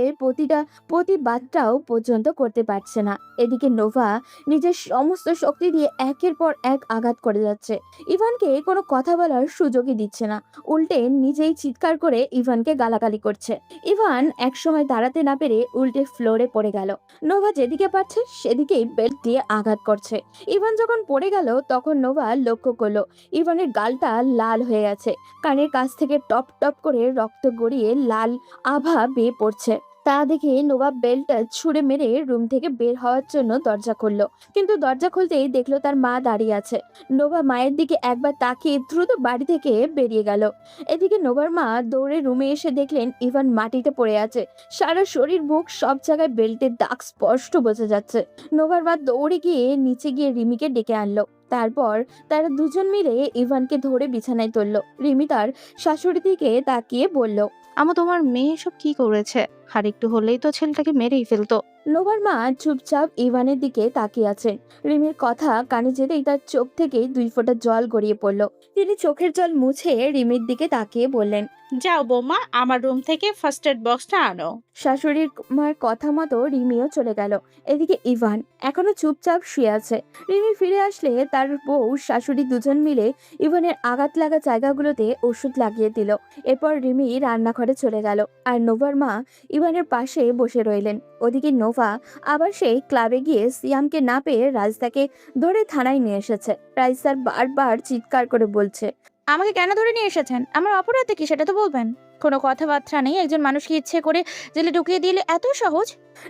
প্রতিবাদটাও পর্যন্ত করতে পারছে না। এদিকে নোভা নিজের সমস্ত শক্তি দিয়ে একের পর এক আঘাত করে যাচ্ছে। ইভানকে কোনো কথা বলার সুযোগই দিচ্ছে না, উল্টে নিজেই চিৎকার করে ইভানকে গালাগালি করছে। ইভান একসময় দাঁড়াতে না পেরে উল্টে ফ্লোরে পড়ে গেল। নোভা যেদিকে পারছে সেদিকেই বেল্ট দিয়ে আঘাত করছে। ইভান যখন পড়ে গেল তখন নোভা লক্ষ্য করলো ইভানের গালটা লাল হয়ে গেছে, কানের কাছ থেকে টপ টপ করে রক্ত গড়িয়ে লাল আভা বেয়ে পড়ছে। তা দেখে নোভা বেল্টটা ছুঁড়ে মেরে রুম থেকে বের হওয়ার জন্য দরজা খুললো, কিন্তু দরজা খুলতেই দেখলো তার মা দাঁড়িয়ে আছে। নোভা মায়ের দিকে একবার তাকিয়ে দ্রুত বাড়ি থেকে বেরিয়ে গেল। এদিকে নোভার মা দৌড়ে রুমে এসে দেখলেন ইভান মাটিতে পড়ে আছে, সারা শরীর মুখ সব জায়গায় বেল্টের দাগ স্পষ্ট বোঝা যাচ্ছে। নোভার মা দৌড়ে গিয়ে নিচে গিয়ে রিমিকে ডেকে আনলো। তারপর তারা দুজন মিলে ইভানকে ধরে বিছানায় তুললো। রিমি তার শাশুড়ির দিকে তাকিয়ে বলল, আমা, তোমার মেয়ে এসব কি করেছে? আর একটু হলেই তো ছেলেটাকে মেরেই ফেলতো। নোভার মা চুপচাপ ইভানের দিকে তাকিয়ে আছেন। রিমির কথা কানে যেতেই তার চোখ থেকে 2 ফোঁটা জল গড়িয়ে পড়ল। তিনি চোখের জল মুছে রিমির দিকে তাকিয়ে বললেন, যাও বৌমা, আমার রুম থেকে ফার্স্ট এড বক্সটা আনো। শাশুড়ির মায়ের কথা মতো রিমিও চলে গেল। এদিকে ইভান এখনো চুপচাপ শুয়ে আছে। রিমি ফিরে আসলে তার বউ শাশুড়ি দুজন মিলে ইভানের আঘাত লাগা জায়গাগুলোতে ওষুধ লাগিয়ে দিল। এরপর রিমি রান্নাঘরে চলে গেল আর নোভার মা ইভানের পাশে বসে রইলেন। ওদিকে নোভা আবার সেই ক্লাবে গিয়ে সিয়ামকে না পেয়ে রাজদাকে ধরে থানায় নিয়ে এসেছে। রাইসার বারবার চিৎকার করে বলছে, আমাকে কেন ধরে নিয়ে এসেছেন? আমার অপরাধ কি সেটা তো বলবেন। কোনো কথাবার্তা নেই, একজন মানুষকে ইচ্ছে করে জেলে ঢুকিয়ে দিলে এত সহজ?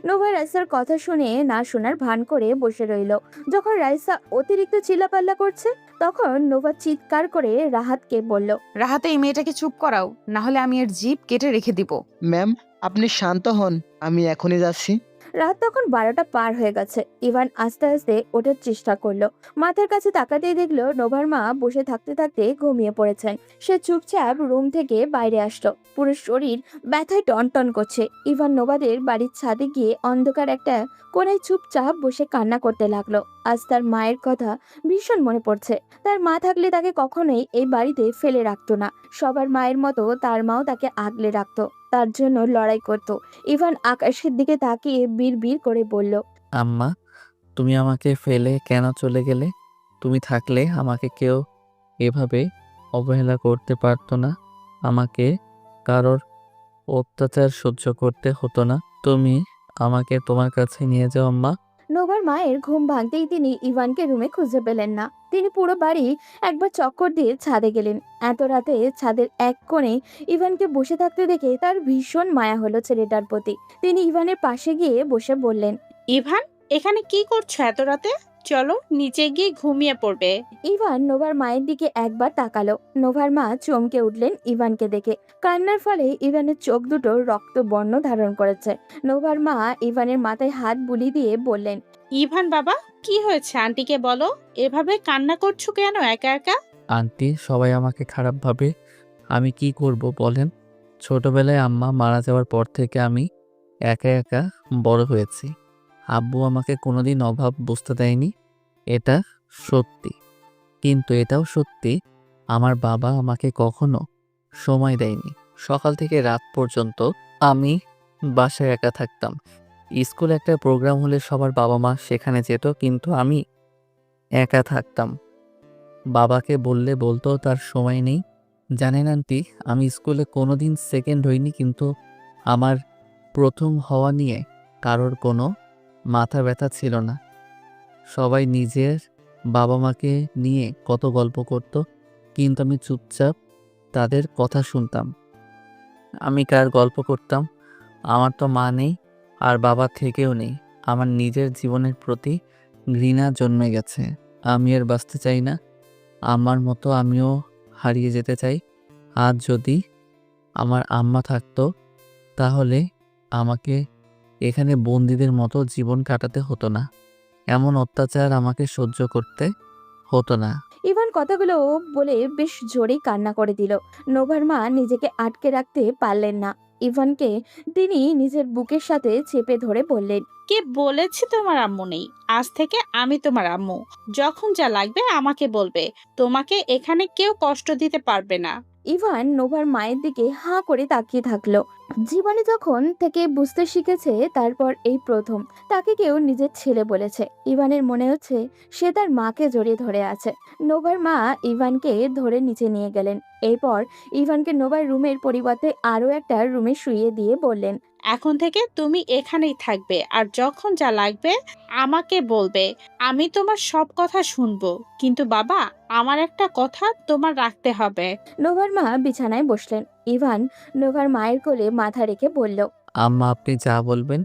নোভা রাইসার কথা শুনে না শোনার ভান করে বসে রইল। যখন রাইসা অতিরিক্ত চিল্লাপাল্লা করছে তখন নোভা চিৎকার করে রাহাতকে বলল, রাহাতে এই মেয়েটাকে চুপ করাও, না হলে আমি এর জিভ কেটে রেখে দিব। ম্যাম, আপনি শান্ত হন, আমি এখনই যাচ্ছি। রাত তখন 12টা পার হয়ে গেছে। ইভান আস্তে আস্তে ওঠার চেষ্টা করলো। মাথার কাছে তাকাতেই দেখলো নোভার মা বসে থাকতে থাকতে ঘুমিয়ে পড়েছেন। সে চুপচাপ রুম থেকে বাইরে আসলো, পুরো শরীর ব্যথায় টনটন করছে। ইভান নোভাদের বাড়ির ছাদে গিয়ে অন্ধকার একটা কোণায় চুপচাপ বসে কান্না করতে লাগলো। আজ তার মায়ের কথা ভীষণ মনে পড়ছে। তার মা থাকলে তাকে কখনোই এই বাড়িতে ফেলে রাখতো না। সবার মায়ের মতো তার মাও তাকে আগলে রাখতো, তার জন্য লড়াই করত। ইভান আকাশের দিকে তাকিয়ে বিড়বিড় করে বলল, আম্মা, তুমি আমাকে ফেলে কেন চলে গেলে? তুমি থাকলে আমাকে কেউ এভাবে অবহেলা করতে পারতো না, আমাকে কারোর অত্যাচার সহ্য করতে হতো না। তুমি আমাকে তোমার কাছে নিয়ে যাও আম্মা। নোভার মায়ের ঘুম ভাঙতেই তিনি ইভানকে রুমে খুঁজে পেলেন না। তিনি পুরো বাড়ি একবার চক্কর দিয়ে ছাদে গেলেন। এত রাতে ছাদের এক কোণে ইভানকে বসে থাকতে দেখে তার ভীষণ মায়া হলো ছেলেটার প্রতি। তিনি ইভানের পাশে গিয়ে বসে বললেন, ইভান, এখানে কি করছো এত রাতে? চলো নিচে গিয়ে ঘুমিয়ে পড়বে। ইভান নোভার মায়ের দিকে একবার তাকালো। নোভার মা চমকে উঠলেন ইভানকে দেখে। কান্নার ফলে ইভানের চোখ দুটো রক্তবর্ণ ধারণ করেছে। নোভার মা ইভানের মাথায় হাত বুলিয়ে দিয়ে বললেন, ইভান বাবা, কি হয়েছে? আন্টিকে বলো। এভাবে কান্না করছো কেন একা একা? আন্টি, সবাই আমাকে খারাপ ভাবে। আমি কি করব বলেন? ছোটবেলায় আম্মা মারা যাওয়ার পর থেকে আমি একা একা বড় হয়েছি। আব্বু আমাকে কোনোদিন অভাব বুঝতে দেয়নি, এটা সত্যি। কিন্তু এটাও সত্যি, আমার বাবা আমাকে কখনো সময় দেয়নি। সকাল থেকে রাত পর্যন্ত আমি বাসায় একা থাকতাম। স্কুলে একটা প্রোগ্রাম হলে সবার বাবা মা সেখানে যেত, কিন্তু আমি একা থাকতাম। বাবাকে বললে বলতো তার সময় নেই। জানেন আন্টি, আমি স্কুলে কোনোদিন সেকেন্ড হইনি, কিন্তু আমার প্রথম হওয়া নিয়ে কারোর কোনো মাথা ব্যথা ছিল না। সবাই নিজের বাবা মাকে নিয়ে কত গল্প করত, কিন্তু আমি চুপচাপ তাদের কথা শুনতাম। আমি কার গল্প করতাম? আমার তো মা নেই, আর বাবা থেকেও নেই। আমার নিজের জীবনের প্রতি ঘৃণা জন্মে গেছে। আমি আর বাঁচতে চাই না। আমার মতো আমিও হারিয়ে যেতে চাই। আজ যদি আমার আম্মা থাকতো তাহলে আমাকে এখানে বন্দীদের মতো জীবন কাটাতে হতো না। এমন অত্যাচার আমাকে সহ্য করতে হতো না। ইভান কথাগুলো বলে বেশ জোরেই কান্না করে দিল। নোভার মা নিজেকে আটকে রাখতে পারলেন না। ইভানকে তিনি নিজের বুকের সাথে চেপে ধরে বললেন, কে বলেছে তোমার আম্মু নেই? আজ থেকে আমি তোমার আম্মু। যখন যা লাগবে আমাকে বলবে। তোমাকে এখানে কেউ কষ্ট দিতে পারবে না। ইভান নোভার মায়ের দিকে হাঁ করে তাকিয়ে থাকলো। জীবনে যখন থেকে বুঝতে শিখেছে তারপর এই প্রথম তাকে কেউ নিজের ছেলে বলেছে। ইভানের মনে হচ্ছে সে তার মাকে জড়িয়ে ধরে আছে। নোভার মা ইভানকে ধরে নিচে নিয়ে গেলেন। এরপর ইভানকে নোভার রুমের পরিবর্তে আরো একটা রুমে শুইয়ে দিয়ে বললেন, এখন থেকে তুমি এখানেই থাকবে, আর যখন যা লাগবে আমাকে বলবে। আমি তোমার সব কথা শুনবো। কিন্তু বাবা, আমার একটা কথা তোমার রাখতে হবে। নোভার মা বিছানায় বসলেন। ইভান নোভার মায়ের কোলে মাথা রেখে বলল, আম্মা আপনি যা বলবেন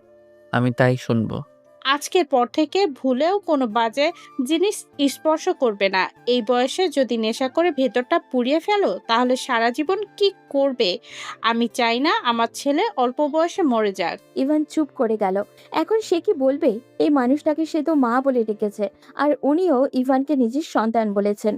আমি তাই শুনবো। আজকের পর থেকে ভুলেও কোনো বাজে জিনিস স্পর্শ করবে না। এই বয়সে যদি নেশা করে ভেতরটা পুড়িয়ে ফেলো তাহলে সারা জীবন কি করবে? আমি চাই না আমার ছেলে অল্প বয়সে মরে যাক। ইভান চুপ করে গেল। এখন সে কি বলবে? এই মানুষটাকে সে তো মা বলে ডেকেছে, আর উনিও ইভানকে নিজের সন্তান বলেছেন।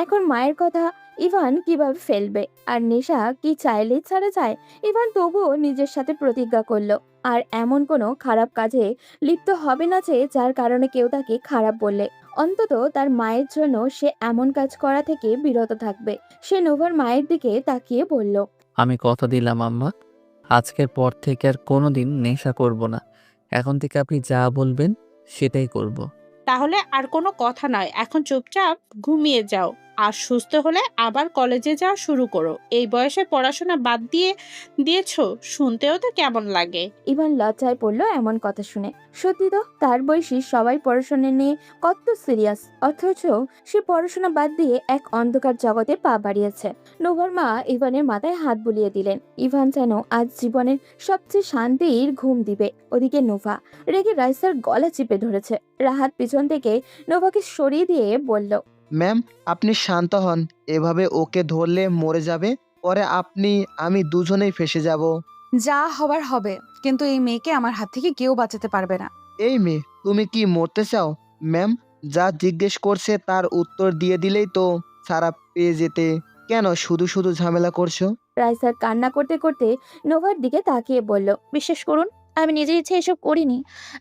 এখন মায়ের কথা ইভান কিভাবে ফেলবে? আর নেশা কি চাইলেই ছাড়া যায়? ইভান তবুও নিজের সাথে প্রতিজ্ঞা করলো আর এমন কোনো খারাপ কাজে লিপ্ত হবে না যে যার কারণে কেউ তাকে খারাপ বললে। অন্তত তার মায়ের জন্য সে এমন কাজ করা থেকে বিরত থাকবে। সে নোভার মায়ের দিকে তাকিয়ে বলল, আমি কথা দিলাম আম্মা, আজকের পর থেকে আর কোনোদিন নেশা করব না। এখন থেকে আপনি যা বলবেন সেটাই করব। তাহলে আর কোনো কথা নয়, এখন চুপচাপ ঘুমিয়ে যাও। আর সুস্থ হলে আবার কলেজে যাওয়া শুরু করো। এই বয়সে পড়াশোনা বাদ দিয়েছো, শুনতেও তো কেমন লাগে। ইভান লজ্জায় পড়লো এমন কথা শুনে। সত্যি তো তার বয়সী সবাই পড়াশোনা নিয়ে কত সিরিয়াস, অথচ সে পড়াশোনা বাদ দিয়ে এক অন্ধকার জগতে পা বাড়িয়েছে। নোভার মা ইভানের মাথায় হাত বুলিয়ে দিলেন। ইভান যেন আজ জীবনের সবচেয়ে শান্তির ঘুম দিবে। ওদিকে নোভা রেগে রাইসার গলা চিপে ধরেছে। রাহাত পিছন থেকে নোভাকে সরিয়ে দিয়ে বলল, ম্যাম, আপনি শান্ত হন। এভাবে ওকে ধরলে মরে যাবে। পরে আমি দুজনেই ফেঁসে যাব। যা হবার হবে, কিন্তু এই মেয়েকে আমার হাত থেকে কেউ বাঁচাতে পারবে না। এই মেয়ে, তুমি কি মরতে চাও? ম্যাম যা জিজ্ঞেস করছে তার উত্তর দিয়ে দিলেই তো ছাড়া পেয়ে যেতে। কেন শুধু শুধু ঝামেলা করছো? রাইসার কান্না করতে করতে নোভার দিকে তাকিয়ে বলল, বিশ্বাস করুন, আমি নিজের ইচ্ছে এসব করিনি।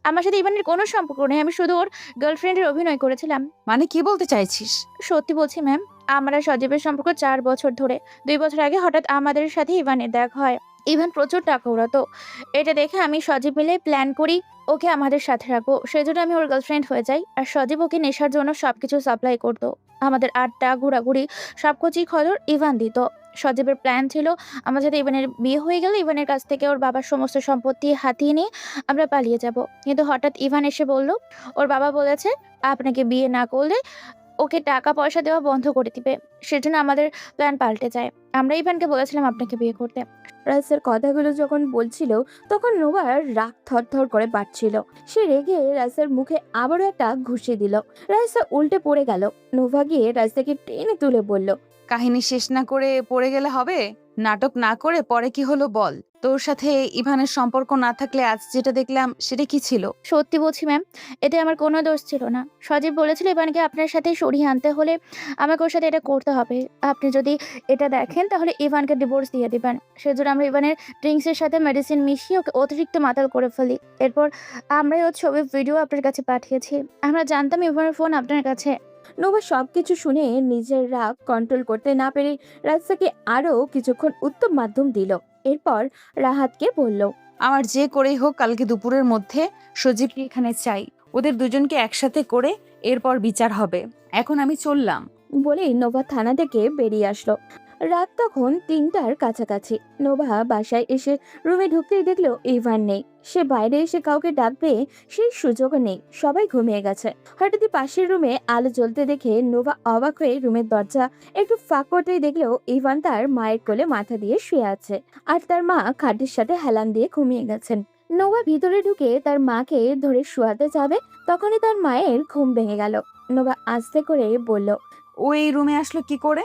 আমার সাথে ইভানের কোনো সম্পর্ক নেই। আমি শুধু ওর গার্লফ্রেন্ডের অভিনয় করেছিলাম। মানে কি বলতে চাইছিস? সত্যি বলছি ম্যাম, আমার আর সজীবের সম্পর্ক 4 বছর ধরে। 2 বছর আগে হঠাৎ আমাদের সাথে ইভানের দেখা হয়। ইভান প্রচুর টাকা ওড়াতো। এটা দেখে আমি সজীব মিলে প্ল্যান করি ওকে আমাদের সাথে রাখবো। সেজন্য আমি ওর গার্লফ্রেন্ড হয়ে যাই। আর সজীব ওকে নেশার জন্য সবকিছু সাপ্লাই করতো। আমাদের আড্ডা, ঘোরাঘুরি, সবকিছুই খবর ইভান দিত। সজীবের প্ল্যান ছিল আমার সাথে ইভানের বিয়ে হয়ে গেলে ইভানের কাছ থেকে ওর বাবার সমস্ত সম্পত্তি হাতিয়ে নিয়ে আমরা পালিয়ে যাব। কিন্তু হঠাৎ ইভান এসে বলল ওর বাবা বলেছে আপনাকে বিয়ে না করলে ওকে টাকা পয়সা দেওয়া বন্ধ করে দিবে। সেজন্য আমাদের প্ল্যান পাল্টে যায়। আমরা ইভানকে বলেছিলাম আপনাকে বিয়ে করতে। রাইসার কথাগুলো যখন বলছিল তখন নোভার রাগ থরথর করে বাড়ছিল। সে রেগে রাইসার মুখে আবারও একটা ঘুষি দিল। রাইসা উল্টে পড়ে গেল। নোভা গিয়ে রাইসাকে টেনে তুলে বলল, কাহিনী শেষ না করে পড়ে গেলে হবে? নাটক না করে পরে কি হলো বল। তোর সাথে ইভানের সম্পর্ক না থাকলে আজ যেটা দেখলাম সেটা কি ছিল? সত্যি বলছি ম্যাম, এতে আমার কোনো দোষ ছিল না। সজীব বলেছিল ইভানকে আপনার সাথে সরিয়ে আনতে হলে আমাকে ওর সাথে এটা করতে হবে। আপনি যদি এটা দেখেন তাহলে ইভানকে ডিভোর্স দিয়ে দিবেন। সেজন্য আমরা ইভানের ড্রিঙ্কসের সাথে মেডিসিন মিশিয়ে ওকে অতিরিক্ত মাতাল করে ফেলি। এরপর আমরাই ওর ছবির ভিডিও আপনার কাছে পাঠিয়েছি। আমরা জানতাম ইভানের ফোন আপনার কাছে। নোভা সবকিছু শুনে নিজের রাগ কন্ট্রোল করতে না পেরে রাইসাকে আরো কিছুক্ষণ উত্তম মাধ্যম দিল। এরপর রাহাতকে বলল, আমার যে করেই হোক কালকে দুপুরের মধ্যে সজীবকে এখানে চাই। ওদের দুজনকে একসাথে করে এরপর বিচার হবে। এখন আমি চললাম। বলেই নোভা থানা থেকে বেরিয়ে আসলো। রাত তখন 3টার কাছাকাছি। নোভা বাসায় এসে রুমে ঢুকতেই দেখলো ইভান নেই। সে বাইরে এসে কাউকে ডাকবে সেই সুযোগও নেই, সবাই ঘুমিয়ে গেছে। হঠাৎই পাশের রুমে আলো জ্বলতে দেখে নোভা অবাক হয়ে রুমের দরজা একটু ফাঁক করতেই দেখলো ইভান তার মায়ের কোলে মাথা দিয়ে শুয়ে আছে, আর তার মা খাটের সাথে হেলান দিয়ে ঘুমিয়ে গেছেন। নোভা ভিতরে ঢুকে তার মাকে ধরে শোয়াতে যাবে, তখনই তার মায়ের ঘুম ভেঙে গেল। নোভা আস্তে করে বলল, ও এই রুমে আসলো কি করে?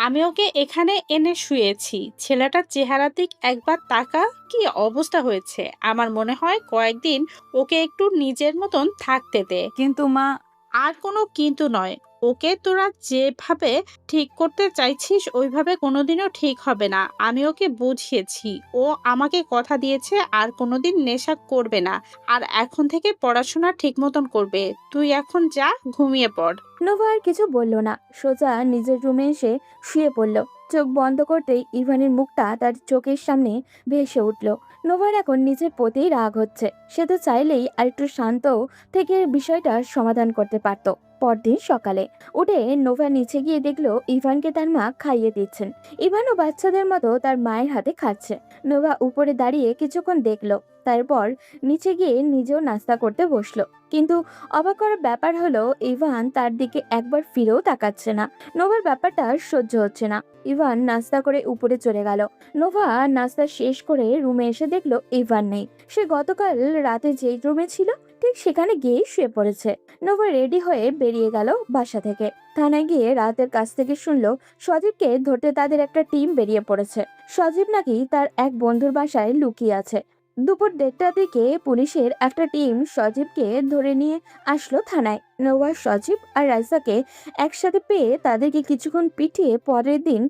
আমি ওকে এখানে এনে শুয়েছি। ছেলেটার চেহারা দিক একবার তাকা, কি অবস্থা হয়েছে। আমার মনে হয় কয়েকদিন ওকে একটু নিজের মতন থাকতে দে। কিন্তু মা। আর কোনো কিন্তু নয়। ওকে তোরা যেভাবে ঠিক করতে চাইছিস ওইভাবে কোনোদিনও ঠিক হবে না। আমি ওকে বুঝিয়েছি, ও আমাকে কথা দিয়েছে আর কোনোদিন নেশা করবে না, আর এখন থেকে পড়াশোনা ঠিক মতন করবে। তুই এখন যা, ঘুমিয়ে পড়। নোভা আর কিছু বলল না, সোজা নিজের রুমে এসে শুয়ে পড়ল। চোখ বন্ধ করতেই ইভানের মুখটা তার চোখের সামনে ভেসে উঠল। নোভার এখন নিজের প্রতি রাগ হচ্ছে। সে তো চাইলেই আরেকটু শান্ত থেকে বিষয়টার সমাধান করতে পারত। পরদিন সকালে উঠে নোভা নিচে গিয়ে দেখলো ইভানকে তার মা খাইয়ে দিচ্ছেন। ইভানও বাচ্চাদের মতো তার মায়ের হাতে খাচ্ছে। নোভা উপরে দাঁড়িয়ে কিছুক্ষণ দেখলো, তারপর নিচে গিয়ে নিজেও নাস্তা করতে বসলো। কিন্তু অবাক করার ব্যাপার হলো ইভান তার দিকে একবার ফিরেও তাকাচ্ছে না। নোভার ব্যাপারটা সহ্য হচ্ছে না। ইভান নাস্তা করে উপরে চলে গেল। নোভা নাস্তা শেষ করে রুমে এসে দেখলো ইভান নেই। সে গতকাল রাতে যেই রুমে ছিল ঠিক সেখানে গিয়ে শুয়ে পড়েছে। নোভা রেডি হয়ে বেরিয়ে গেল বাসা থেকে। থানায় গিয়ে রাতের কাছ থেকে শুনলো সজীবকে ধরতে তাদের একটা টিম বেরিয়ে পড়েছে। সজীব নাকি তার এক বন্ধুর বাসায় লুকিয়ে আছে। দুপুর 1:30টার দিকে পুলিশের একটা টিম সজীবকে ধরে নিয়ে আসলো থানায়। নোভা, সজীব আর রাইসাকে একসাথে পেয়ে তাদেরকে কিছুক্ষণ পিটিয়ে পরের দিন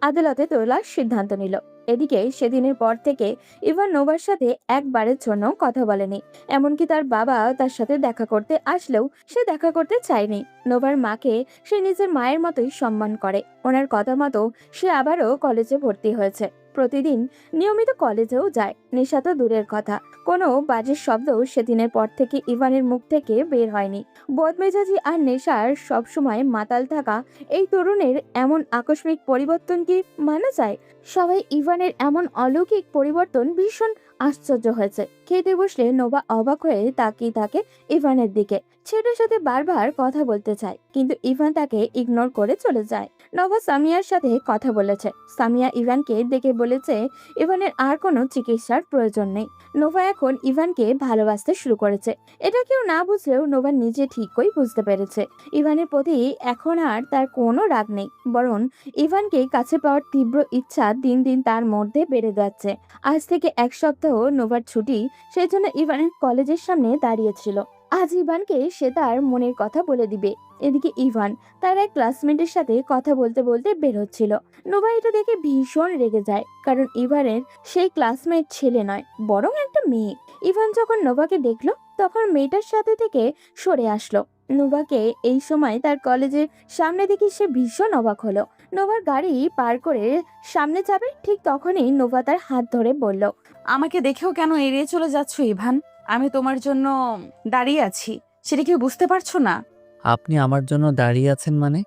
আদালতে তোলার সিদ্ধান্ত নিল। এদিকে সেদিনের পর থেকে ইভান নোভার সাথে একবারের জন্য কথা বলেনি। এমনকি তার বাবা তার সাথে দেখা করতে আসলেও সে দেখা করতে চায়নি। নোভার মাকে সে নিজের মায়ের মতোই সম্মান করে। ওনার কথা মতো সে আবারও কলেজে ভর্তি হয়েছে। প্রতিদিন নিয়মিত কলেজেও যায়। নেশা তো দূরের কথা, কোনো বাজে শব্দও সেদিনের পর থেকে ইভানের মুখ থেকে বের হয়নি। বদমেজাজি আর নেশার সবসময় মাতাল থাকা এই তরুণের এমন আকস্মিক পরিবর্তন কি মানা যায়? সবাই ইভানের এমন অলৌকিক পরিবর্তন ভীষণ আশ্চর্য হয়েছে। খেতে বসলে নোভা অবাক হয়ে তাকিয়ে থাকে ইভানের দিকে। ছেলের সাথে বারবার কথা বলতে চায়, কিন্তু ইভান তাকে ইগনোর করে চলে যায়। নোভা সামিয়ার সাথে কথা বলেছে। সামিয়া ইভানকে দেখে বলেছে ইভানের আর কোনো চিকিৎসার প্রয়োজন নেই। নোভা এখন ইভানকে ভালোবাসতে শুরু করেছে। এটা কেউ না বুঝলেও নোভা নিজে ঠিকই বুঝতে পেরেছে। ইভানের প্রতি এখন আর তার কোনো রাগ নেই, বরং ইভানকে কাছে পাওয়ার তীব্র ইচ্ছা দিন দিন তার মধ্যে বেড়ে যাচ্ছে। আজ থেকে 1 সপ্তাহ নোভার ছুটি, সেই জন্য ইভানের কলেজের সামনে দাঁড়িয়েছিল। আজ ইভানকে সে তার মনের কথা বলে দিবে। এদিকে ইভান তার এক ক্লাসমেটের সাথে কথা বলতে বলতে বের হচ্ছিল। নোভা এটা দেখে ভীষণ রেগে যায়, কারণ ইভানের সেই ক্লাসমেট ছেলে নয়, বরং একটা মেয়ে। ইভান যখন নোভাকে দেখলো তখন মেয়েটার সাথে থেকে সরে আসলো। নোভাকে এই সময় তার কলেজের সামনে দেখে সে ভীষণ অবাক হলো। নোভার গাড়ি পার করে সামনে যাবে ঠিক তখনই নোভা তার হাত ধরে বলল, আমাকে দেখেও কেন এড়িয়ে চলে যাচ্ছ ইভান? আমি তোমার জন্য দাঁড়িয়ে আছি, সেটা কি বুঝতে পারছো না? আপনি আমার জন্য দাঁড়িয়ে আছেন মানে?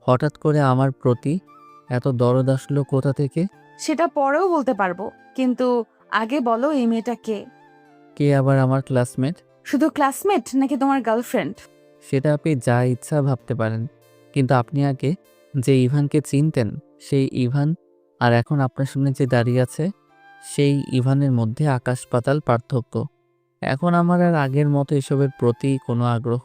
হঠাৎ করে আমার প্রতি এত দরদ আসলো কোথা থেকে? সেটা পরেও বলতে পারবো, কিন্তু আগে বলো এই মেয়েটা কে? কে আবার আমার ক্লাসমেট? শুধু ক্লাসমেট নাকি তোমার গার্লফ্রেন্ড? সেটা আপনি যা ইচ্ছা ভাবতে পারেন, কিন্তু আপনি আগে যে ইভানকে চিনতেন সেই ইভান আর এখন আপনার সামনে যে দাঁড়িয়ে আছে সেই ইভানের মধ্যে আকাশ পাতাল পার্থক্য। এখন আমার আর আগের মতো এসবের প্রতি কোনো আগ্রহ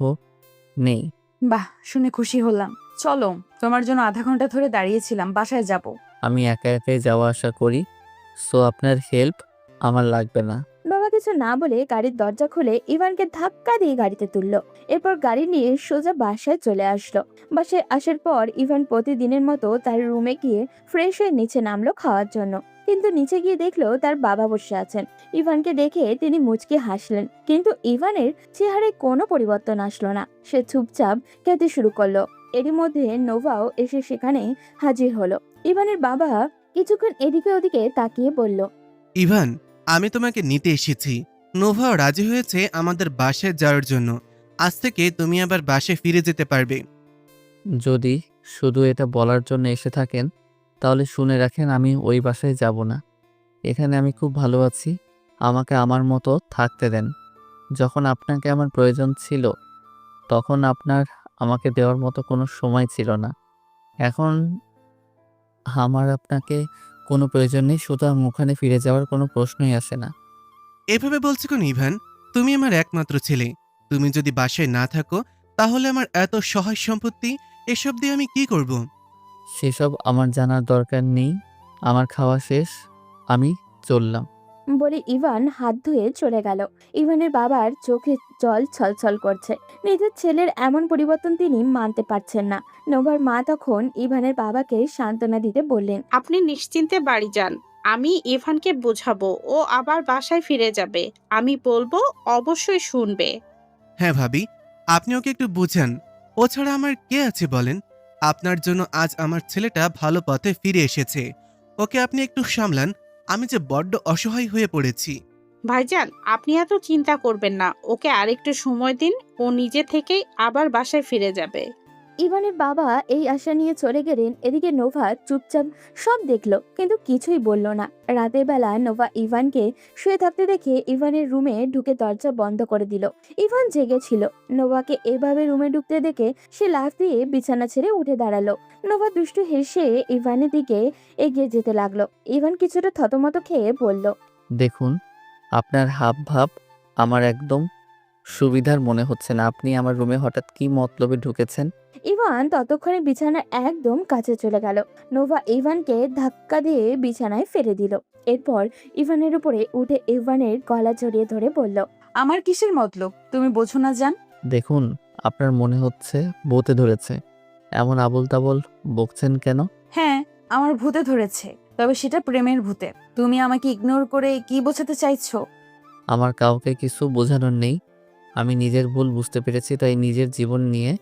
নেই। বাহ, শুনে খুশি হলাম। চলো, তোমার জন্য আধা ঘন্টা ধরে দাঁড়িয়েছিলাম, বাসায় যাব। আমি একা একাই যাওয়া আসা করি, সো আপনার হেল্প আমার লাগবে না। বাবা কিছু না বলে গাড়ির দরজা খুলে ইভানকে ধাক্কা দিয়ে গাড়িতে তুললো। এরপর গাড়ি নিয়ে সোজা বাসায় চলে আসলো। বাসায় আসার পর ইভান প্রতিদিনের মতো তার রুমে গিয়ে ফ্রেশ হয়ে নিচে নামলো খাওয়ার জন্য। কিন্তু নিচে গিয়ে দেখলো তার বাবা বসে আছেন। ইভানকে দেখে তিনি মুচকি হাসলেন, কিন্তু ইভানের চেহারায় কোনো পরিবর্তন আসলো না। সে চুপচাপ খেতে শুরু করলো। এরই মধ্যে নোভাও এসে সেখানে হাজির হলো। ইভানের বাবা কিছুক্ষণ এদিকে ওদিকে তাকিয়ে বলল, ইভান, আমি তোমাকে নিতে এসেছি। নোভাও রাজি হয়েছে আমাদের বাসায় যাওয়ার জন্য। আজ থেকে তুমি আবার বাসায় ফিরে যেতে পারবে। যদি শুধু এটা বলার জন্য এসে থাকেন তাহলে শুনে রাখেন, আমি ওই বাসায় যাব না। এখানে আমি খুব ভালো আছি, আমাকে আমার মতো থাকতে দেন। যখন আপনাকে আমার প্রয়োজন ছিল তখন আপনার আমাকে দেওয়ার মতো কোনো সময় ছিল না। এখন আমার আপনাকে কোনো প্রয়োজন নেই, সুতরাং ওখানে ফিরে যাওয়ার কোনো প্রশ্নই আসে না। এভাবে বলছো কেন ইভান? তুমি আমার একমাত্র ছেলে। তুমি যদি বাসায় না থাকো তাহলে আমার এত সহায় সম্পত্তি এসব দিয়ে আমি কি করব? সেসব আমার জানার দরকার নেই। আমার খাওয়া শেষ, আমি চললাম। বলে ইভান হাত ধুয়ে চলে গেল। ইভানের বাবার চোখে জল ছলছল করছে। নিজের ছেলের এমন পরিবর্তন তিনি মানতে পারছেন না। নোভার মা তখন ইভানের বাবাকে সান্ত্বনা দিতে বললেন, আপনি নিশ্চিন্তে বাড়ি যান, আমি ইভানকে বোঝাবো, ও আবার বাসায় ফিরে যাবে। আমি বলবো, অবশ্যই শুনবে। হ্যাঁ ভাবি, আপনি ওকে একটু বুঝান। ও ছাড়া আমার কে আছে বলেন? আপনার জন্য আজ আমার ছেলেটা ভালো পথে ফিরে এসেছে। ওকে আপনি একটু সামলান। আমি যে বড্ড অসহায় হয়ে পড়েছি। ভাইজান, আপনি এত চিন্তা করবেন না, ওকে আরেকটু সময় দিন, ও নিজে থেকেই আবার বাসায় ফিরে যাবে। ইভানের বাবা এই আশা নিয়ে চলে গেলেন। এদিকে নোভা চুপচাপ সব দেখলো, কিন্তু কিছুই বলল না। রাতের বেলা নোভা ইভানকে শুয়ে থাকতে দেখে ইভানের রুমে ঢুকে দরজা বন্ধ করে দিল। ইভান জেগেছিল। নোভাকে এভাবে রুমে ঢুকতে দেখে সে লাফ দিয়ে বিছানা ছেড়ে উঠে দাঁড়ালো। নোভা দুষ্টু হেসে ইভানের দিকে এগিয়ে যেতে লাগলো। ইভান কিছুটা থতমত খেয়ে বলল, দেখুন, আপনার হাব ভাব আমার একদম সুবিধার মনে হচ্ছে না। আপনি আমার রুমে হঠাৎ কি মতলবে ঢুকেছেন? ইভান ততক্ষণে বিছানার একদম কাছে চলে গেল। নোভা ইভানকে ধাক্কা দিয়ে বিছানায় ফেলে দিল। এরপর ইভানের উপরে উঠে ইভানের গলা জড়িয়ে ধরে বলল, আমার কিসের মতলব তুমি বোঝো না জান? দেখুন, আপনার মনে হচ্ছে ভূতে ধরেছে। এমন আবোল তাবোল বকছেন কেন? হ্যাঁ, আমার ভূতে ধরেছে, তবে সেটা প্রেমের ভূতে। তুমি আমাকে ইগনোর করে কি বোঝাতে চাইছো? আমার কাউকে কিছু বোঝানোর নেই। আমি নিজের ভুল বুঝতে পেরেছি, তাই নিজের জীবন নিয়ে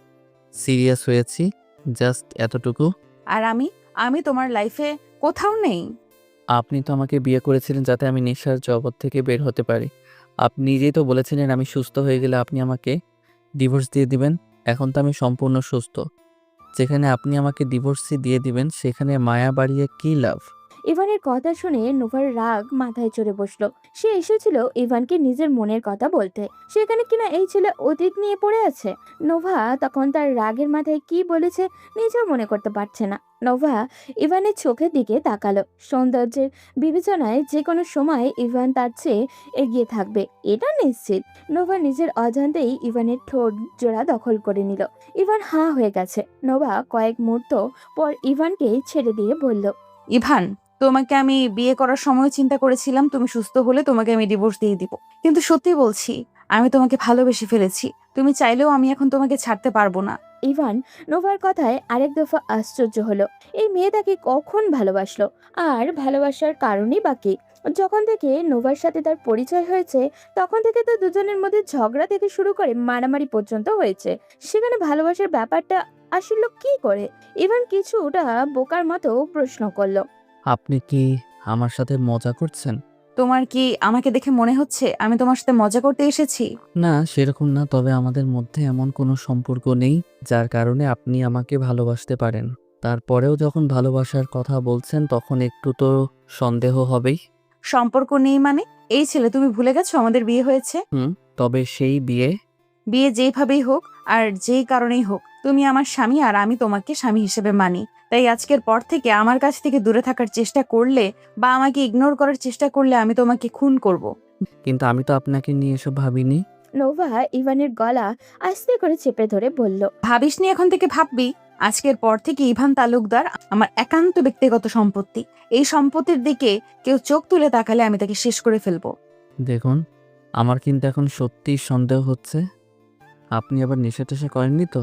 সিরিয়াস হয়েছি। জাস্ট এতটুকু। আর আমি তোমার লাইফে কোথাও নেই। আপনি তো আমাকে বিয়ে করেছিলেন যাতে আমি নেশার জগৎ থেকে বের হতে পারি। আপনি নিজেই তো বলেছিলেন আমি সুস্থ হয়ে গেলে আপনি আমাকে ডিভোর্স দিয়ে দিবেন। এখন তো আমি সম্পূর্ণ সুস্থ। যেখানে আপনি আমাকে ডিভোর্সই দিয়ে দিবেন, সেখানে মায়া বাড়িয়ে কী লাভ? ইভানের কথা শুনে নোভার রাগ মাথায় চড়ে বসলো। সে এসেছিল ইভানকে নিজের মনের কথা বলতে, সেখানে কিনা এই ছেলে অতীত নিয়ে পড়ে আছে। নোভা তখন তার রাগের মাথায় কি বলেছে নিজেও মনে করতে পারছে না। নোভা ইভানের চোখের দিকে তাকালো। সৌন্দর্যের বিবেচনায় যে কোনো সময় ইভান তার চেয়ে এগিয়ে থাকবে, এটা নিশ্চিত। নোভা নিজের অজান্তেই ইভানের ঠোঁট জোড়া দখল করে নিল। ইভান হাঁ হয়ে গেছে। নোভা কয়েক মুহূর্ত পর ইভানকে ছেড়ে দিয়ে বলল, ইভান, তোমাকে আমি বিয়ে করার সময় চিন্তা করেছিলাম তুমি সুস্থ হলে তোমাকে আমি ডিভোর্স দিয়ে দিব, কিন্তু সত্যি বলছি আমি তোমাকে ভালোবেসে ফেলেছি। তুমি চাইলেও আমি এখন তোমাকে ছাড়তে পারবো না। ইভান নোভার কথায় আরেক দফা আশ্চর্য হলো। এই মেয়ে তাকে কখন ভালোবাসলো, আর ভালোবাসার কারণই বাকি। যখন থেকে নোভার সাথে তার পরিচয় হয়েছে তখন থেকে তো দুজনের মধ্যে ঝগড়া থেকে শুরু করে মারামারি পর্যন্ত হয়েছে। সেখানে ভালোবাসার ব্যাপারটা আসলে কি করে? ইভান কিছুটা বোকার মতো প্রশ্ন করলো। আপনি কি আমার সাথে মজা করছেন? তোমার কি আমাকে দেখে মনে হচ্ছে আমি তোমার সাথে মজা করতে এসেছি? না, সেরকম না। তবে আমাদের মধ্যে এমন কোনো সম্পর্ক নেই যার কারণে আপনি আমাকে ভালোবাসতে পারেন। তারপরেও যখন ভালোবাসার কথা বলছেন তখন একটু তো সন্দেহ হবেই। সম্পর্ক নেই মানে? এই ছেলে, তুমি ভুলে গেছো আমাদের বিয়ে হয়েছে? তবে সেই বিয়ে বিয়ে যেইভাবেই হোক আর যেই কারণেই হোক, তুমি আমার স্বামী আর আমি তোমাকে স্বামী হিসেবে মানি। তাই আজকের পর থেকে আমার কাছ থেকে দূরে থাকার চেষ্টা করলে বা আমাকে ইগনোর করার চেষ্টা করলে আমি তোমাকে খুন করব। কিন্তু আমি তো আপনাকে নিয়ে এসব ভাবিনি। নোভা ইভানের গলা আস্তে করে চেপে ধরে বলল, ভাবিসনি, এখন থেকে ভাববি। আজকের পর থেকে ইভান তালুকদার আমার একান্ত ব্যক্তিগত সম্পত্তি। এই সম্পত্তির দিকে কেউ চোখ তুলে তাকালে আমি তাকে শেষ করে ফেলবো। দেখুন, আমার কিন্তু এখন সত্যিই সন্দেহ হচ্ছে। আপনি আবার নেশা টেশা করেননি তো?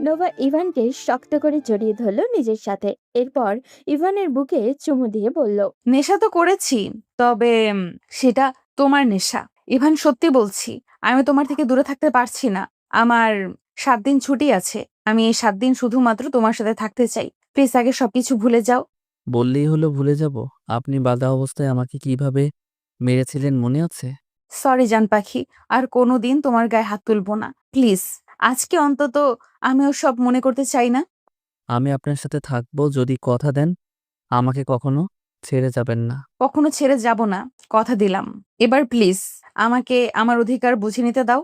নোভা ইভানকে শক্ত করে জড়িয়ে ধরলো নিজের সাথে। এরপর ইভানের বুকে চুমু দিয়ে বলল, নেশা তো করেছি, তবে সেটা তোমার নেশা। ইভান, সত্যি বলছি, আমি তোমার থেকে দূরে থাকতে পারছি না। আমার 7 দিন ছুটি আছে। আমি এই 7 দিন শুধুমাত্র তোমার সাথে থাকতে চাই। প্লিজ আগে সবকিছু ভুলে যাও। বললেই হলো ভুলে যাব? আপনি বাঁধা অবস্থায় আমাকে কিভাবে মেরেছিলেন মনে আছে? সরি জান পাখি, আর কোনোদিন তোমার গায়ে হাত তুলবো না। প্লিজ, আজকে অন্তত আমি সব মনে করতে চাই না। আমি আপনার সাথে থাকবো যদি কথা দেন আমাকে কখনো ছেড়ে যাবেন না। কখনো ছেড়ে যাব না, কথা দিলাম। এবার প্লিজ আমাকে আমার অধিকার বুঝে নিতে দাও।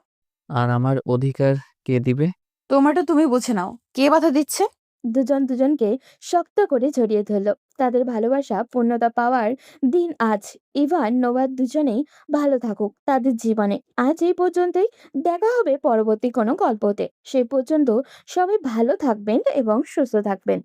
আর আমার অধিকার কে দিবে? তোমারটা তুমি বুঝে নাও। কে বাধা দিচ্ছে? দুজন দুজনকে শক্ত করে জড়িয়ে ধরলো। তাদের ভালোবাসা পূর্ণতা পাওয়ার দিন আজ। ইভান নোভা দুজনেই ভালো থাকুক তাদের জীবনে। আজ এই পর্যন্তই। দেখা হবে পরবর্তী কোনো গল্পতে। সেই পর্যন্ত সবাই ভালো থাকবেন এবং সুস্থ থাকবেন।